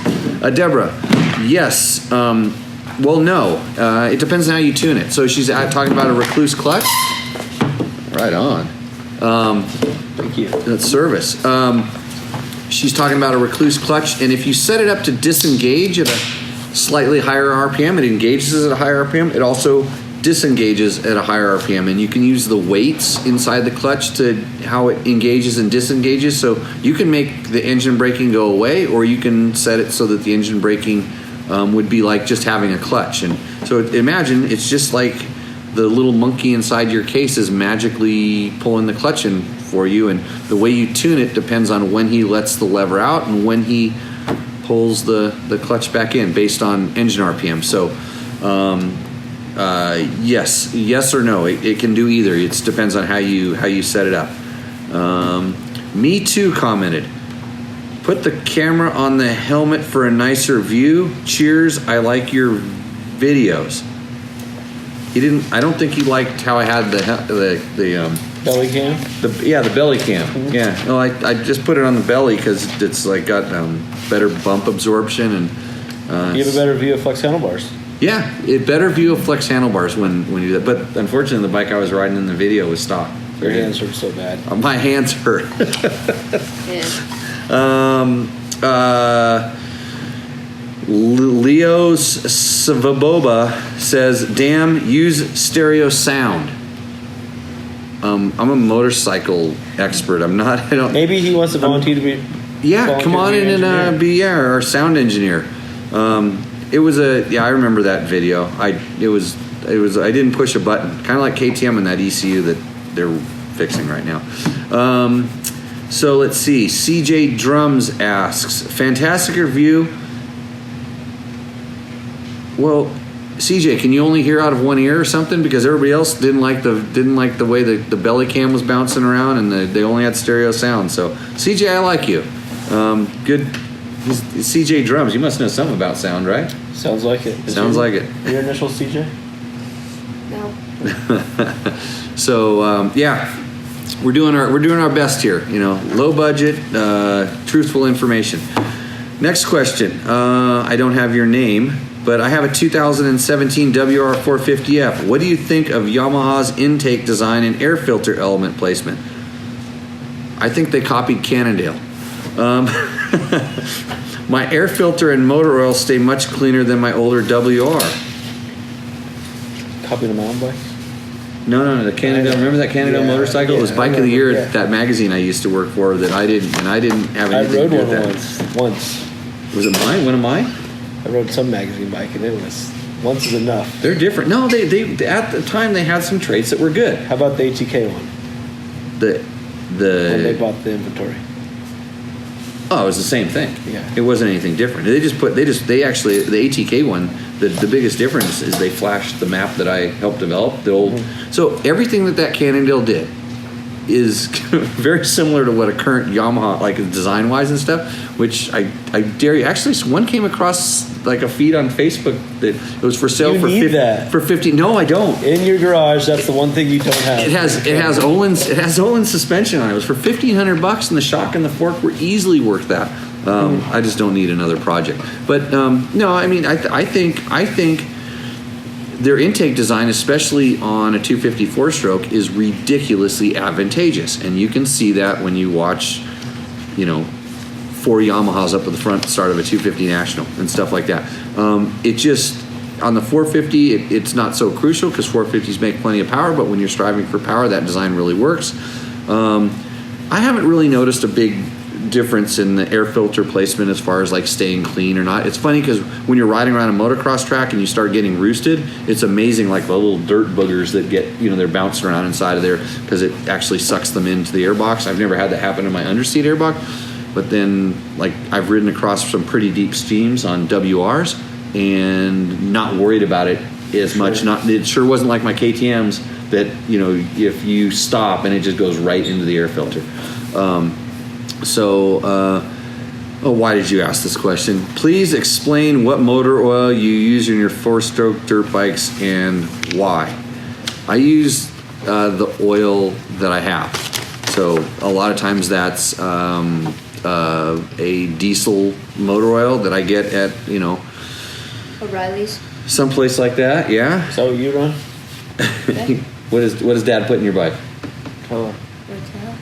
Deborah, yes. Well, no. It depends on how you tune it. So she's talking about a Rekluse clutch. Right on. Thank you. That's service. She's talking about a Rekluse clutch, and if you set it up to disengage at a slightly higher RPM, it engages at a higher RPM. It also disengages at a higher RPM, and you can use the weights inside the clutch to how it engages and disengages. So you can make the engine braking go away, or you can set it so that the engine braking would be like just having a clutch. And so imagine it's just like the little monkey inside your case is magically pulling the clutch in for you, and the way you tune it depends on when he lets the lever out and when he pulls the clutch back in based on engine RPM. So yes or no, it can do either. It depends on how you set it up. Me Too commented, put the camera on the helmet for a nicer view. Cheers, I like your videos. He didn't. I don't think he liked how I had the Belly cam? the belly cam. Mm-hmm. Yeah. No, I just put it on the belly because it's like got better bump absorption and. You have a better view of Flexx Handlebars. Yeah, a better view of Flexx Handlebars when you do that. But unfortunately, the bike I was riding in the video was stock. Your hands hurt so bad. My hands hurt. Yeah. Leo's Savaboba says, damn, use stereo sound. I'm a motorcycle expert. I'm not. I don't. Maybe he wants to volunteer to be. Yeah, come on in and be our sound engineer. It was I remember that video. I didn't push a button, kind of like KTM in that ECU that they're fixing right now. So let's see. CJ Drums asks, fantastic review. Well, CJ, can you only hear out of one ear or something? Because everybody else didn't like the way the belly cam was bouncing around, and they only had stereo sound. So CJ, I like you. Good. CJ Drums. You must know something about sound, right? Sounds like it. Sounds like it. Your initials, CJ? No. So yeah, we're doing our best here. Low budget, truthful information. Next question. I don't have your name, but I have a 2017 WR450F. What do you think of Yamaha's intake design and air filter element placement? I think they copied Cannondale. My air filter and motor oil stay much cleaner than my older WR. Copy the mountain bike? No, the Cannondale. Remember that Cannondale motorcycle? It was Bike of the Year at that magazine I used to work for that I didn't have anything I to rode do one with that. once. Was it mine? One of mine? I rode some magazine bike, and it was once is enough. They're different. No, they at the time they had some traits that were good. How about the ATK one? The When they bought the inventory. Oh, it was the same thing. Yeah. It wasn't anything different. They actually the ATK one, the biggest difference is they flashed the map that I helped develop, the old. So everything that Cannondale did is very similar to what a current Yamaha, like design wise and stuff, which I dare you. Actually, one came across like a feed on Facebook that it was for sale You for need 50, that. for 50. No, I don't. In your garage, that's the one thing you don't have. It has Olin's suspension on it. It was for $1,500, and the shock and the fork were easily worth that. I just don't need another project. But no, I mean, I think their intake design, especially on a 254 stroke, is ridiculously advantageous, and you can see that when you watch, 4 Yamahas up at the front start of a 250 National and stuff like that. It just on the 450, it's not so crucial because 450s make plenty of power, but when you're striving for power, that design really works. I haven't really noticed a big difference in the air filter placement as far as like staying clean or not. It's funny because when you're riding around a motocross track and you start getting roosted, it's amazing, like the little dirt boogers that get, they're bouncing around inside of there because it actually sucks them into the airbox. I've never had that happen in my underseat airbox, but then like I've ridden across some pretty deep streams on WRs and not worried about it as much. It sure wasn't like my KTMs that, if you stop and it just goes right into the air filter. Why did you ask this question? Please explain what motor oil you use in your 4-stroke dirt bikes and why. I use the oil that I have. So a lot of times that's a diesel motor oil that I get at, O'Reilly's. someplace like that. Yeah. Is that what you run? What does Dad put in your bike? Oh.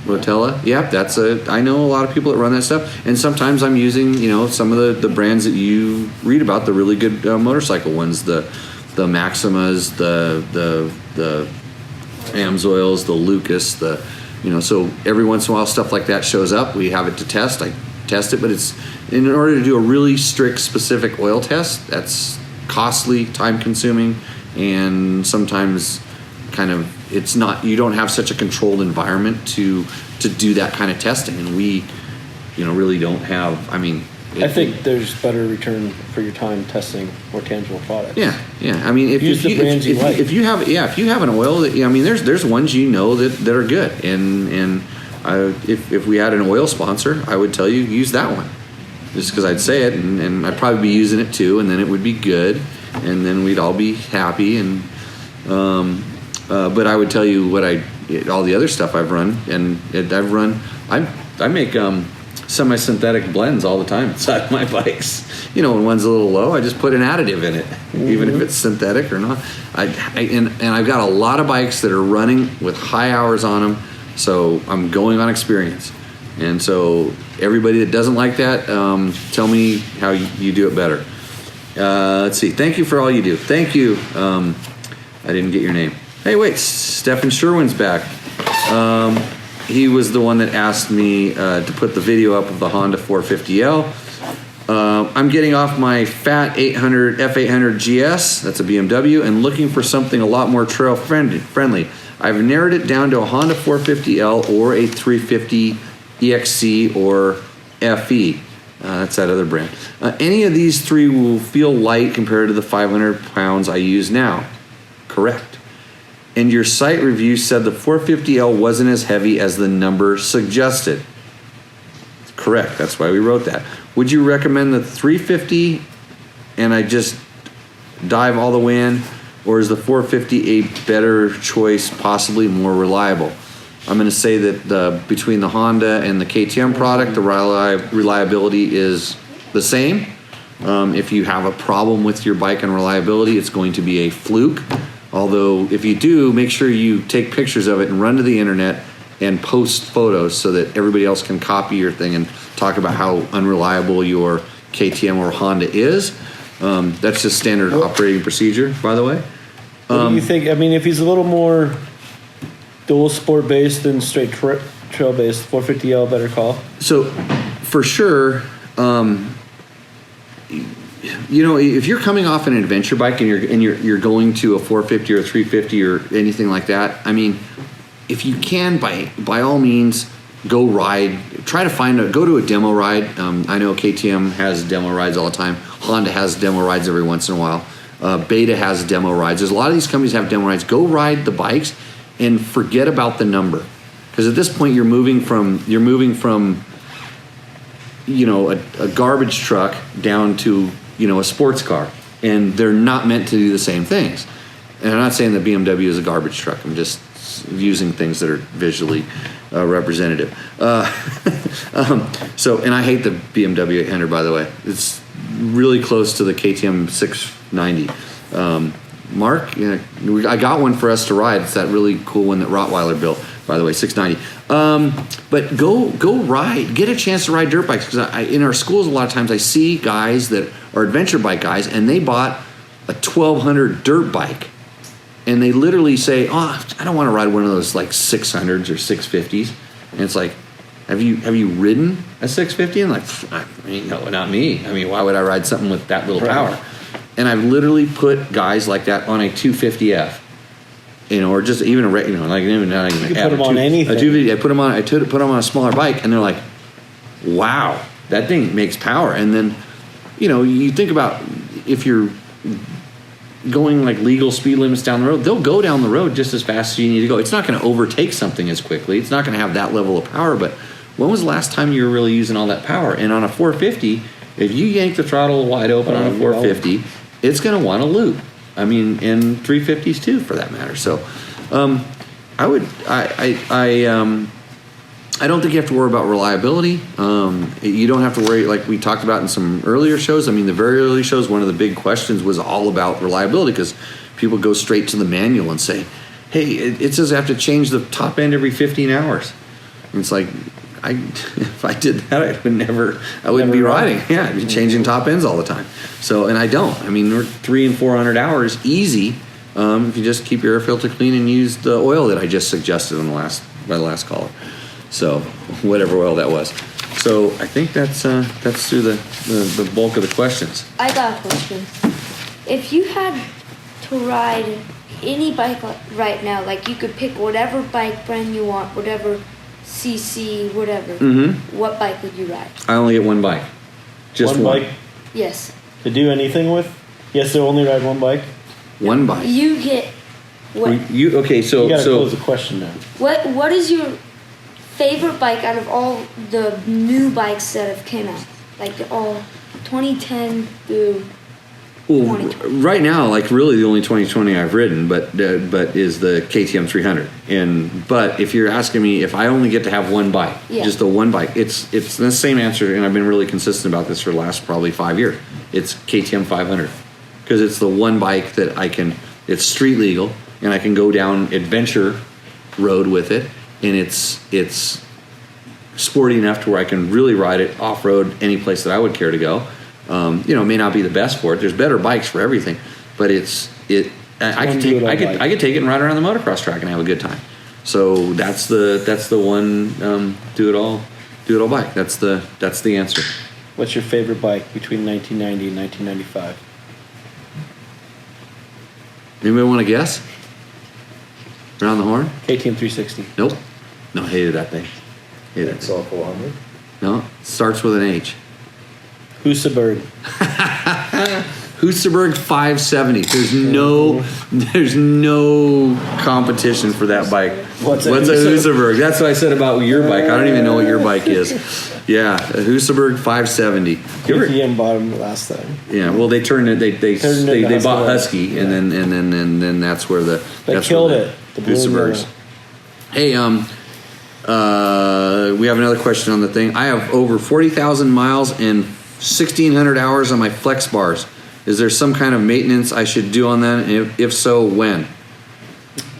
Rotella, yeah, I know a lot of people that run that stuff, and sometimes I'm using, some of the brands that you read about, the really good motorcycle ones, the Maximas, the Amsoils, the Lucas, so every once in a while stuff like that shows up. We have it to test. I test it, but it's in order to do a really strict, specific oil test. That's costly, time consuming, and sometimes kind of it's not, you don't have such a controlled environment to do that kind of testing, and we really don't have. I think there's better return for your time testing more tangible products. Yeah. I mean, if use the brands you like. If you have an oil that there's ones that are good, and if we had an oil sponsor, I would tell you use that one, just because I'd say it, and I'd probably be using it too, and then it would be good, and then we'd all be happy, and but I would tell you all the other stuff I've run, and I make semi-synthetic blends all the time inside my bikes. When one's a little low, I just put an additive in it, even if it's synthetic or not. And I've got a lot of bikes that are running with high hours on them, so I'm going on experience. And so everybody that doesn't like that, tell me how you do it better. Let's see. Thank you for all you do. Thank you. I didn't get your name. Hey, wait, Stefan Sherwin's back. He was the one that asked me to put the video up of the Honda 450L. I'm getting off my fat F800 GS, that's a BMW, and looking for something a lot more trail friendly. I've narrowed it down to a Honda 450L or a 350 EXC or FE. That's that other brand. Any of these three will feel light compared to the 500 pounds I use now. Correct. And your site review said the 450L wasn't as heavy as the number suggested. Correct. That's why we wrote that. Would you recommend the 350 and I just dive all the way in, or is the 450 a better choice, possibly more reliable? I'm going to say that between the Honda and the KTM product, the reliability is the same. If you have a problem with your bike and reliability, it's going to be a fluke. Although if you do, make sure you take pictures of it and run to the internet and post photos so that everybody else can copy your thing and talk about how unreliable your KTM or Honda is. That's just standard operating procedure, by the way. What do you think? I mean, if he's a little more dual sport based than straight trail based, 450L better call. So, for sure, if you're coming off an adventure bike and you're going to a 450 or a 350 or anything like that, I mean, if you can, by all means, go ride. Try to go to a demo ride. I know KTM has demo rides all the time. Honda has demo rides every once in a while. Beta has demo rides. There's a lot of these companies have demo rides. Go ride the bikes and forget about the number, because at this point you're moving from a garbage truck down to a sports car, and they're not meant to do the same things. And I'm not saying that BMW is a garbage truck. I'm just using things that are visually representative. And I hate the BMW 800, by the way. It's really close to the KTM 690. Mark, I got one for us to ride. It's that really cool one that Rottweiler built, by the way, 690. But go ride, get a chance to ride dirt bikes, because in our schools a lot of times I see guys that are adventure bike guys, and they bought a 1200 dirt bike, and they literally say, I don't want to ride one of those like 600s or 650s. And it's like, have you ridden a 650? And like, I mean, no, not me. I mean, why would I ride something with that little power? And I've literally put guys like that on a 250F, or just even a like even not even. You can put them on anything. I put them on a smaller bike, and they're like, wow, that thing makes power. And then, you think about if you're going like legal speed limits down the road, they'll go down the road just as fast as you need to go. It's not going to overtake something as quickly. It's not going to have that level of power. But when was the last time you were really using all that power? And on a 450, if you yank the throttle wide open on a 450, it's going to want to loop. I mean, and 350s too, for that matter. So, I don't think you have to worry about reliability. You don't have to worry, like we talked about in some earlier shows. I mean, the very early shows, one of the big questions was all about reliability, because people go straight to the manual and say, hey, it says I have to change the top end every 15 hours. And it's like, if I did that, I wouldn't be riding. Yeah, I'd be changing top ends all the time. So, and I don't. I mean, we're 300 and 400 hours easy if you just keep your air filter clean and use the oil that I just suggested by the last caller. So, whatever oil that was. So, I think that's through the bulk of the questions. I got a question. If you had to ride any bike right now, like you could pick whatever bike brand you want, whatever CC, whatever, what bike would you ride? I only get one bike. Just one. Bike? Yes. To do anything with? Yes, they'll only ride one bike? One bike. You get what? Okay, so... You gotta close the question now. What is your favorite bike out of all the new bikes that have came out? Like all 2010 through... Well, right now, like really the only 2020 I've ridden, but is the KTM 300. But if you're asking me if I only get to have one bike, just the one bike, it's the same answer, and I've been really consistent about this for the last probably 5 years. It's KTM 500 because it's the one bike that it's street legal, and I can go down adventure road with it, and it's sporty enough to where I can really ride it off road any place that I would care to go. It may not be the best for it. There's better bikes for everything, but I could take it and ride around the motocross track and have a good time. So that's the one do it all bike. That's the answer. What's your favorite bike between 1990 and 1995? Anybody want to guess? Around the horn? KTM 360. Nope. No, hated that thing. XL 400. No, starts with an H. Husaberg. Husaberg 570. There's no competition for that bike. What's a Husaberg? That's what I said about your bike. I don't even know what your bike is. Yeah, a Husaberg 570. KTM bought them last time. Yeah, well they turned it. They bought Husky, and then that's where the killed it. The Husabergs. Hey, we have another question on the thing. I have over 40,000 miles and 1,600 hours on my Flexx bars. Is there some kind of maintenance I should do on that? And if so, when?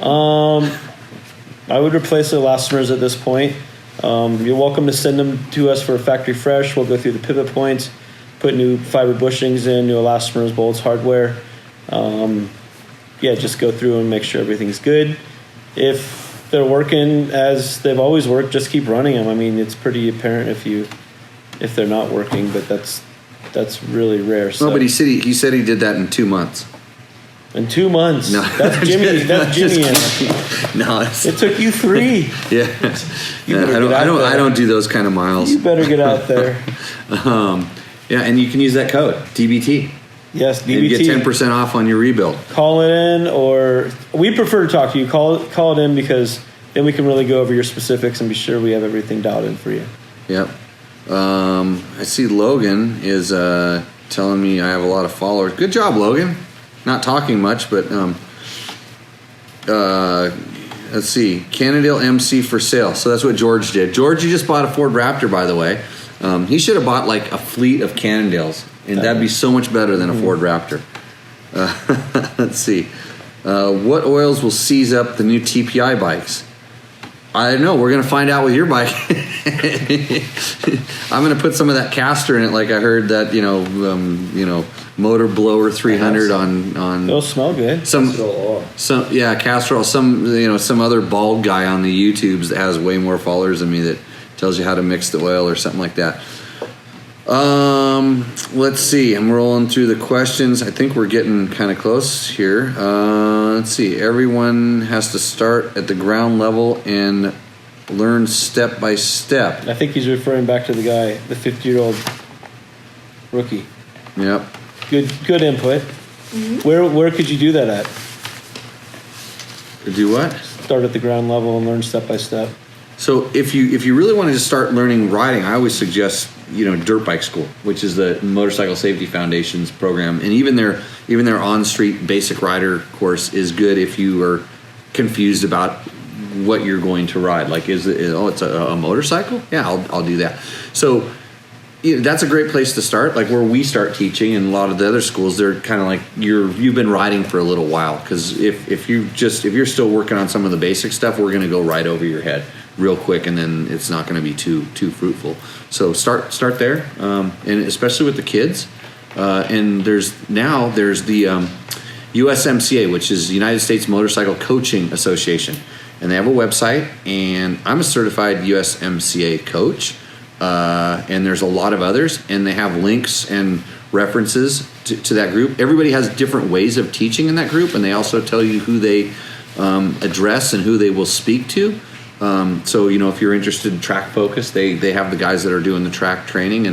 I would replace the elastomers at this point. You're welcome to send them to us for a factory fresh. We'll go through the pivot points, put new fiber bushings in, new elastomers, bolts, hardware. Just go through and make sure everything's good. If they're working as they've always worked, just keep running them. I mean, it's pretty apparent if they're not working, but that's really rare. So. No, but he said he did that in 2 months. In 2 months? No, that's Jimmy. That's Jimmy. No, it took you 3. Yeah, I don't do those kind of miles. You better get out there. And you can use that code DBT. Yes, DBT. And you get 10% off on your rebuild. Call it in, or we prefer to talk to you. Call it in, because then we can really go over your specifics and be sure we have everything dialed in for you. Yep. I see Logan is telling me I have a lot of followers. Good job, Logan. Not talking much, but let's see. Cannondale MC for sale. So that's what George did. George, you just bought a Ford Raptor, by the way. He should have bought like a fleet of Cannondales, and that'd be so much better than a Ford Raptor. Let's see. What oils will seize up the new TPI bikes? I don't know. We're going to find out with your bike. I'm going to put some of that castor in it, like I heard that motor blower 300 on. They'll smell good. Castor oil. Some other bald guy on the YouTubes that has way more followers than me that tells you how to mix the oil or something like that. Let's see. I'm rolling through the questions. I think we're getting kind of close here. Let's see. Everyone has to start at the ground level and learn step by step. I think he's referring back to the guy, the 50-year-old rookie. Yep. Good input. Where could you do that at? Do what? Start at the ground level and learn step by step. So if you really wanted to start learning riding, I always suggest dirt bike school, which is the Motorcycle Safety Foundation's program, and even their on-street basic rider course is good if you are confused about what you're going to ride. Like, it's a motorcycle? Yeah, I'll do that. So that's a great place to start. Like where we start teaching, and a lot of the other schools, they're kind of like you've been riding for a little while. Because if you're still working on some of the basic stuff, we're going to go right over your head real quick, and then it's not going to be too fruitful. So start there, and especially with the kids. And there's the USMCA, which is United States Motorcycle Coaching Association, and they have a website. And I'm a certified USMCA coach, and there's a lot of others, and they have links and references to that group. Everybody has different ways of teaching in that group, and they also tell you who they address and who they will speak to. So if you're interested in track focus, they have the guys that are doing the track training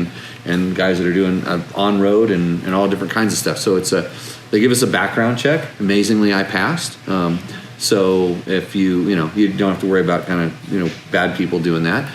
and guys that are doing on road and all different kinds of stuff. So they give us a background check. Amazingly, I passed. So if you don't have to worry about kind of bad people doing that.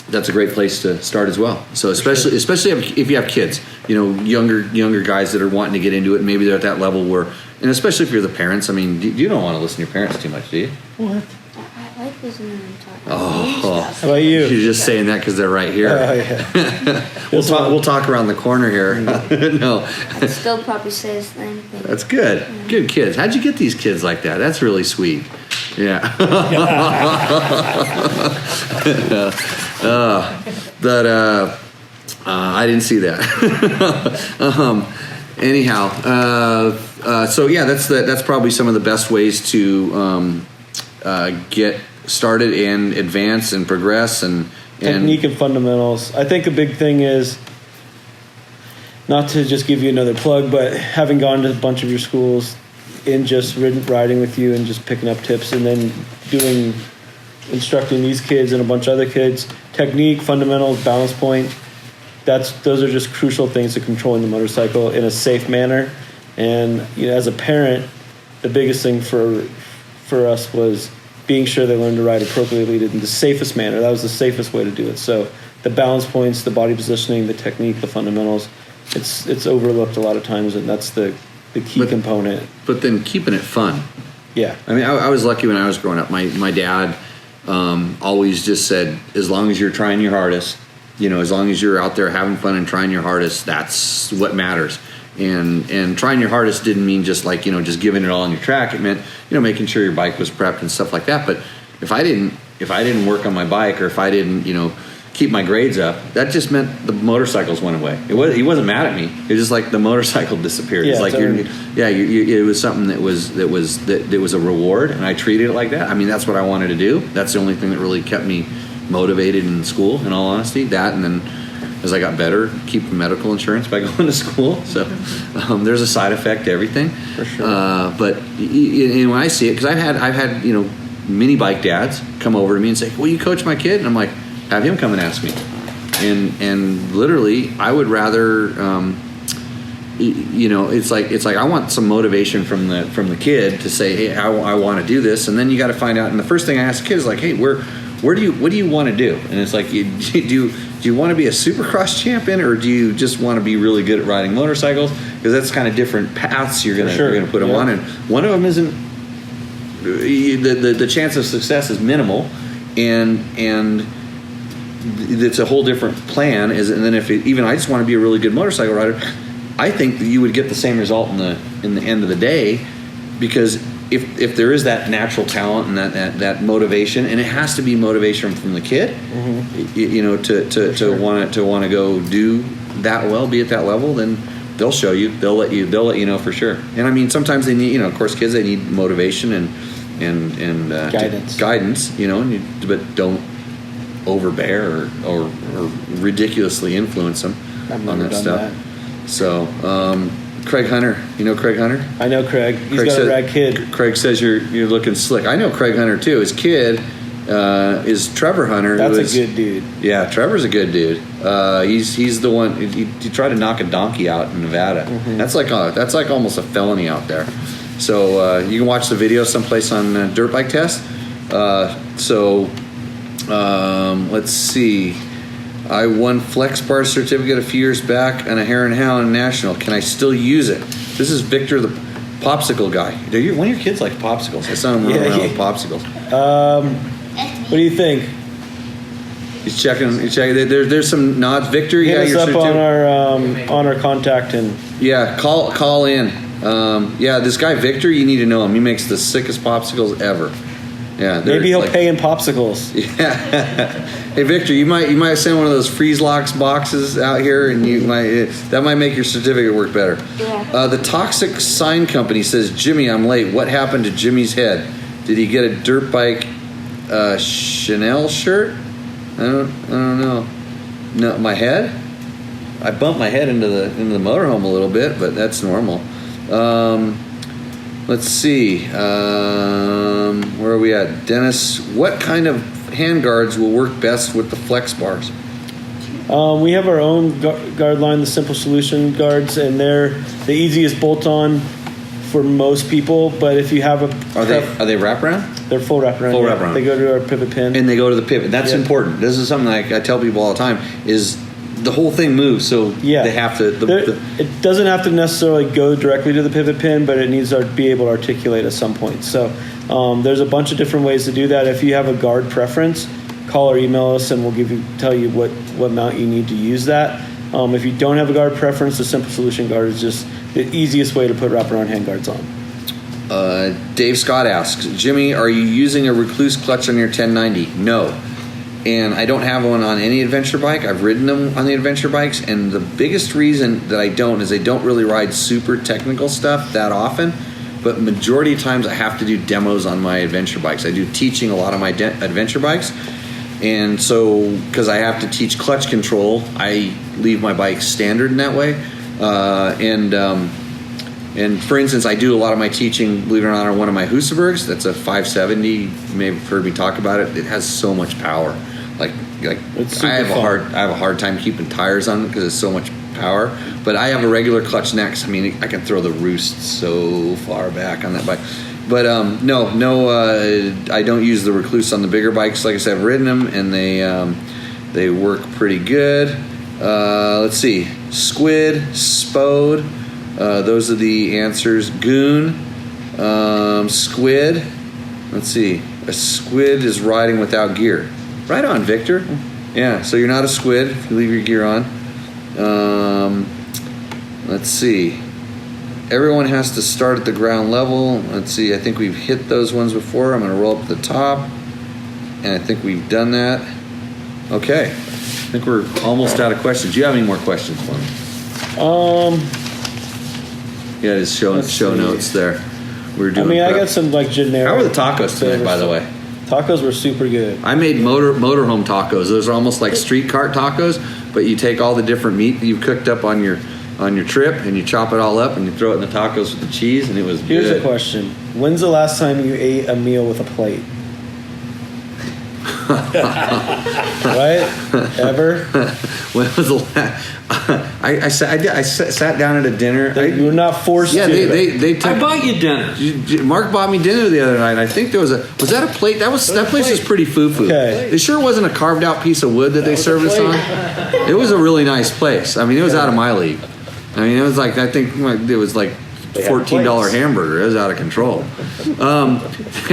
That's a great place to start as well. So especially if you have kids, younger guys that are wanting to get into it, maybe they're at that level where, and especially if you're the parents. I mean, you don't want to listen to your parents too much, do you? What? I like listening to them talk. Oh, how about you? You're just saying that because they're right here. Yeah. We'll talk around the corner here. No, I'd still probably say the same thing. that's good. Good kids. How'd you get these kids like that? That's really sweet. Yeah. I didn't see that. Anyhow, so yeah, that's probably some of the best ways to get started and advance and progress and technique and fundamentals. I think a big thing is, not to just give you another plug, but having gone to a bunch of your schools and just riding with you and just picking up tips, and then instructing these kids and a bunch of other kids, technique, fundamentals, balance point. Those are just crucial things to controlling the motorcycle in a safe manner. And as a parent, the biggest thing for us was being sure they learned to ride appropriately in the safest manner. That was the safest way to do it. So the balance points, the body positioning, the technique, the fundamentals, it's overlooked a lot of times, and that's the key component. But then keeping it fun. Yeah. I mean, I was lucky when I was growing up. My dad always just said, as long as you're trying your hardest, as long as you're out there having fun and trying your hardest, that's what matters. And trying your hardest didn't mean just like, just giving it all on your track. It meant, making sure your bike was prepped and stuff like that. But if I didn't work on my bike, or if I didn't, keep my grades up, that just meant the motorcycles went away. He wasn't mad at me. It was just like the motorcycle disappeared. Yeah, it's like it was something that was a reward, and I treated it like that. I mean, that's what I wanted to do. That's the only thing that really kept me motivated in school, in all honesty. That, and then as I got better, keep medical insurance by going to school. So there's a side effect to everything. For sure. But when I see it, because I've had mini bike dads come over to me and say, "Will you coach my kid?" And I'm like, have him come and ask me. And literally, I would rather, it's like I want some motivation from the kid to say, hey, I want to do this. And then you got to find out. And the first thing I ask the kid is like, hey, what do you want to do? And it's like, do you want to be a supercross champion, or do you just want to be really good at riding motorcycles? Because that's kind of different paths you're gonna put them on, and one of them isn't. The chance of success is minimal, and it's a whole different plan. And then even I just want to be a really good motorcycle rider, I think that you would get the same result in the end of the day, because if there is that natural talent and that motivation, and it has to be motivation from the kid, to want to go do that well, be at that level, then they'll show you, they'll let you know for sure. And I mean, sometimes they need, of course, kids, they need motivation and guidance, but don't overbear or ridiculously influence them I've on never that done stuff. that. So, Craig Hunter, you know Craig Hunter? I know Craig. He's Craig got said- a rad kid. Craig says you're looking slick. I know Craig Hunter too. His kid is Trevor Hunter. That's who a is- good dude. Yeah, Trevor's a good dude. He's the one. He tried to knock a donkey out in Nevada. Mm-hmm. That's like almost a felony out there. So you can watch the video someplace on Dirt Bike Test. Let's see. I won Flexx Bar certificate a few years back on a Hare and Hound National. Can I still use it? This is Victor, the popsicle guy. One of your kids like popsicles. I saw him running around with popsicles. What do you think? He's checking. There's some nods. Victor, you got Hit your us up certificate. on our contact and Yeah, call in. This guy Victor, you need to know him. He makes the sickest popsicles ever. Yeah, maybe he'll pay in popsicles. Yeah. Hey Victor, you might send one of those freeze locks boxes out here, and that might make your certificate work better. Yeah. The Toxic Sign Company says, Jimmy, I'm late. What happened to Jimmy's head? Did he get a dirt bike Chanel shirt? I don't know. No, my head? I bumped my head into the motorhome a little bit, but that's normal. Let's see. Where are we at? Dennis, what kind of handguards will work best with the Flexx bars? We have our own guard line, the Simple Solution guards, and they're the easiest bolt-on for most people. But if you have Are they wraparound? they're full wraparound. Full yeah. wraparound. They go to our pivot pin. And they go to the pivot. That's Yeah. important. This is something I tell people all the time. Is the whole thing moves, so Yeah. they have to. It doesn't have to necessarily go directly to the pivot pin, but it needs to be able to articulate at some point. So there's a bunch of different ways to do that. If you have a guard preference, call or email us, and we'll tell you what mount you need to use that. If you don't have a guard preference, the Simple Solution guard is just the easiest way to put wraparound hand guards on. Dave Scott asks, Jimmy, are you using a Rekluse clutch on your 1090? No. And I don't have one on any adventure bike. I've ridden them on the adventure bikes, and the biggest reason that I don't is I don't really ride super technical stuff that often, but majority of times I have to do demos on my adventure bikes. I do teaching a lot of my adventure bikes, and so because I have to teach clutch control, I leave my bike standard in that way. And for instance, I do a lot of my teaching, believe it or not, on one of my Husabergs. That's a 570. You may have heard me talk about it. It has so much power. Like It's super I have fun. I have a hard time keeping tires on because it's so much power. But I have a regular clutch next. I mean, I can throw the roost so far back on that bike. But no, I don't use the Rekluse on the bigger bikes. Like I said, I've ridden them, and they work pretty good. Let's see, Squid, Spode. Those are the answers. Goon, Squid. Let's see. A squid is riding without gear. Right on, Victor. Yeah, so you're not a squid if you leave your gear on. Let's see. Everyone has to start at the ground level. Let's see. I think we've hit those ones before. I'm going to roll up to the top. And I think we've done that. Okay. I think we're almost out of questions. Do you have any more questions for me? Yeah, just show notes there. We're doing. I got some like generic. How were the tacos tonight, by the way? Tacos were super good. I made motorhome tacos. Those are almost like street cart tacos, but you take all the different meat that you've cooked up on your trip, and you chop it all up, and you throw it in the tacos with the cheese, and it was Here's good. a question: when's the last time you ate a meal with a plate? Right? Ever? When was the last? I sat down at a dinner. You were not forced Yeah, to. they took. I bought you dinner. Mark bought me dinner the other night. I think there was that a plate? That place was pretty foo-foo. Okay. It sure wasn't a carved out piece of wood that they served us on. It was a really nice place. I mean, it was out of my league. I mean, it was like, I think it was like $14 hamburger. It was out of control. They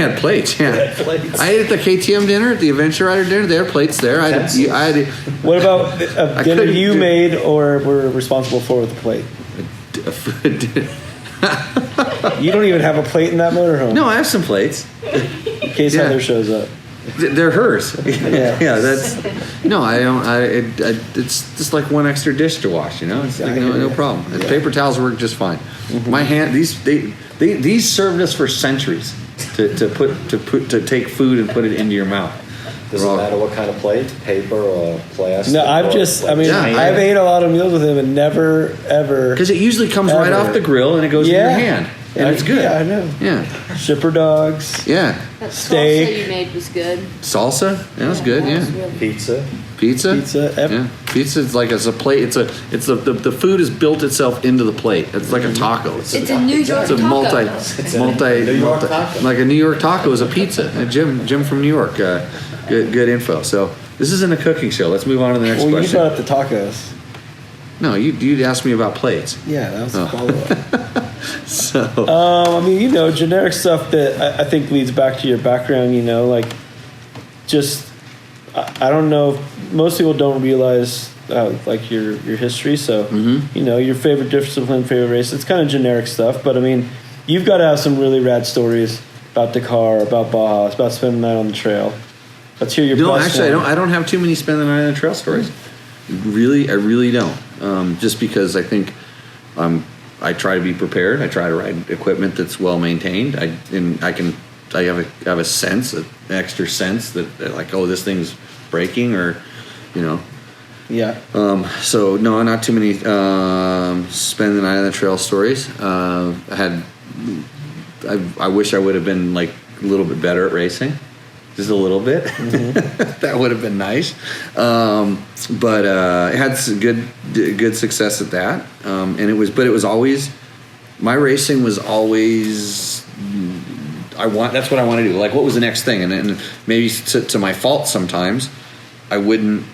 had plates, yeah. I ate at the KTM dinner, at the Adventure Rider dinner. There were plates there. I had What about a dinner couldn't you do- made or were responsible for with the plate? You don't even have a plate in that motorhome. No, I have some plates. In case Yeah. Heather shows up. They're hers. Yeah. Yeah, that's no. I don't. It's just like one extra dish to wash. You know, it's like no problem. And paper towels work just fine. My hand. These served us for centuries to take food and put it into your mouth. Does it matter what kind of plate? Paper or plastic? No, I've Yeah. I've ate a lot of meals with him and never, ever. Because it usually comes right Ever. off the grill and it goes in your hand. And it's good. Yeah, I know. Yeah. Shipper dogs. Yeah. That Steak. salsa you made was good. Salsa? Yeah, that's good. That Yeah. was really Pizza? Pizza? Pizza. Yeah. Pizza is like it's a plate. It's the food has built itself into the plate. It's like a taco. It's a New York It's a taco. multi New York taco. like a New York taco is a pizza. Jim from New York. Good info. So this isn't a cooking show. Let's move on to the next Well, you question. brought up the tacos. No, you asked me about plates. Yeah, that was a follow-up. So I mean, generic stuff that I think leads back to your background, like just, I don't know, most people don't realize like your history. So, your favorite discipline, favorite race, it's kind of generic stuff. But I mean, you've got to have some really rad stories about Dakar, about Baja, about spending the night on the trail. Let's hear your no, best actually, one. I don't have too many spend the night on the trail stories. I really don't. Just because I think I try to be prepared. I try to ride equipment that's well maintained. I have a sense, an extra sense that like, oh, this thing's breaking, or Yeah. So no, not too many spend the night on the trail stories. I wish I would have been like a little bit better at racing. Just a little bit. That would have been nice. But I had some good success at that. And it was always, my racing was always, that's what I want to do. Like, what was the next thing? And maybe to my fault sometimes, I wouldn't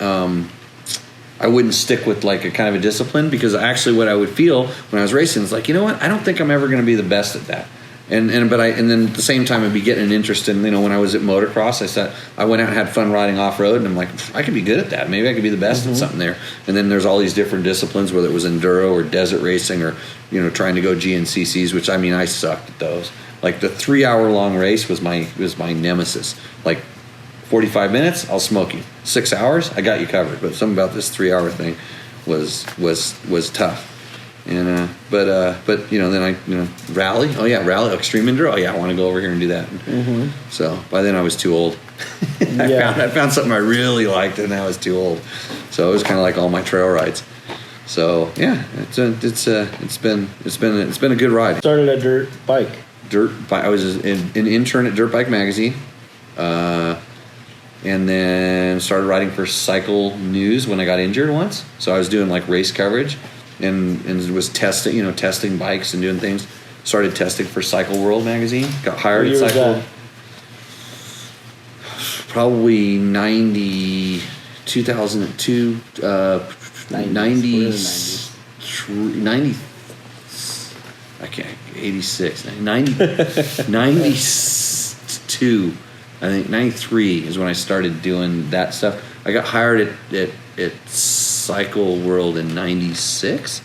stick with like a kind of a discipline, because actually what I would feel when I was racing is like, you know what? I don't think I'm ever going to be the best at that. And then at the same time I'd be getting an interest in, when I was at motocross, I went out and had fun riding off road, and I'm like, I could be good at that. Maybe I could be the best at something there. And then there's all these different disciplines, whether it was enduro or desert racing or trying to go GNCCs, which I sucked at those. Like the 3-hour long race was my nemesis. Like 45 minutes, I'll smoke you. 6 hours, I got you covered. But something about this 3-hour thing was tough. And but then I rally. Oh yeah, rally, extreme enduro. Oh yeah, I want to go over here and do that. So by then I was too old. I found something I really liked, and I was too old. So it was kind of like all my trail rides. So yeah, it's been a good ride. Started a dirt bike. I was an intern at Dirt Bike Magazine, and then started writing for Cycle News when I got injured once. So I was doing like race coverage. And was testing bikes and doing things. Started testing for Cycle World magazine. Got hired at Cycle. Probably 2002, 90, I can't, 86, 92, I think 93 is when I started doing that stuff. I got hired at Cycle World in 96.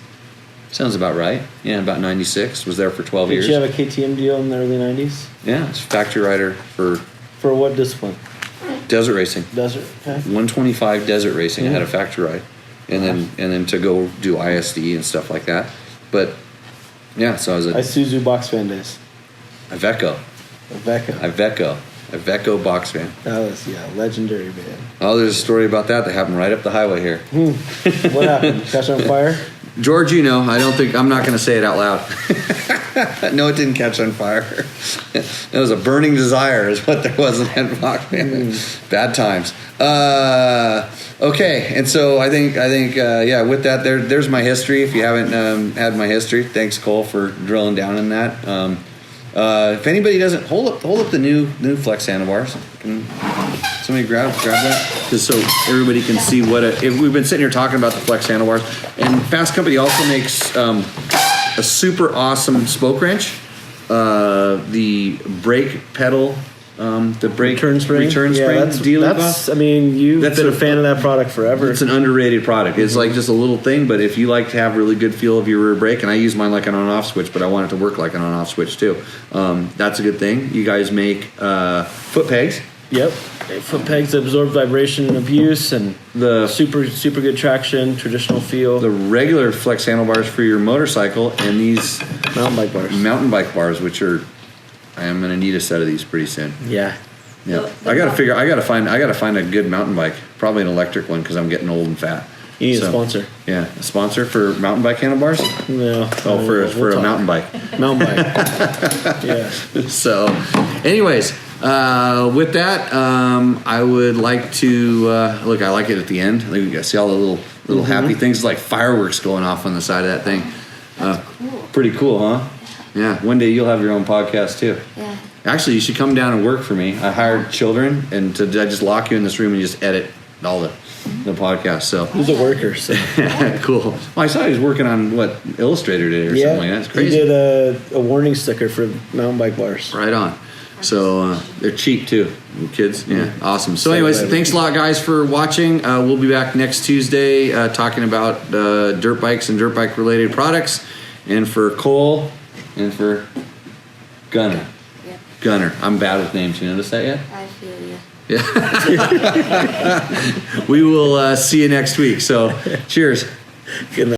Sounds about right. Yeah, about 96. Was there for 12 years. Did you have a KTM deal in the early 90s? Yeah, it's factory rider for what discipline? desert racing. Desert. Okay. 125 desert racing. I had a factory ride, and then to go do ISD and stuff like that. But yeah, so I was Isuzu box fan days. Iveco box fan. That was legendary, man. Oh, there's a story about that happened right up the highway here. What happened? Catch on fire? George, I'm not going to say it out loud. No, it didn't catch on fire. It was a burning desire is what there was in that box fan. Bad times. Okay, and so I think with that, there's my history. If you haven't had my history, thanks Cole for drilling down in that. If anybody doesn't hold up the new Flexx Handlebars, can somebody grab that, just so everybody can see what if we've been sitting here talking about the Flexx Handlebars, and Fasst Company also makes a super awesome spoke wrench, the brake pedal, the brake return spring deal. That's you've been a fan of that product forever. It's an underrated product. It's like just a little thing, but if you like to have really good feel of your rear brake, and I use mine like an on-off switch, but I want it to work like an on-off switch too. That's a good thing. You guys make foot pegs. Yep. Foot pegs that absorb vibration and abuse, and the super good traction, traditional feel. The regular Flexx handlebars for your motorcycle, and these mountain bike bars, which are, I am going to need a set of these pretty soon. Yeah. Yeah, I gotta find a good mountain bike, probably an electric one because I'm getting old and fat. You need a sponsor. Yeah, a sponsor for mountain bike handlebars. No. Oh, for a mountain bike. Mountain bike. Yeah. So, anyways, with that, I would like to look. I like it at the end. I think you guys see all the little happy things, like fireworks going off on the side of that thing. Cool. Pretty cool, huh? Yeah. One day you'll have your own podcast too. Yeah. Actually, you should come down and work for me. I hired children, and I just lock you in this room and just edit all the podcast. So He's a worker, so. cool. Well, I saw he was working on Illustrator today or something like that. It's crazy. He did a warning sticker for mountain bike bars. Right on. So they're cheap too, kids. Yeah, awesome. So, anyways, thanks a lot, guys, for watching. We'll be back next Tuesday talking about dirt bikes and dirt bike related products. And for Cole and for Gunnar. Yep. Gunnar. I'm bad with names. You notice that yet? I feel you. Yeah. We will see you next week. So, cheers. Good night.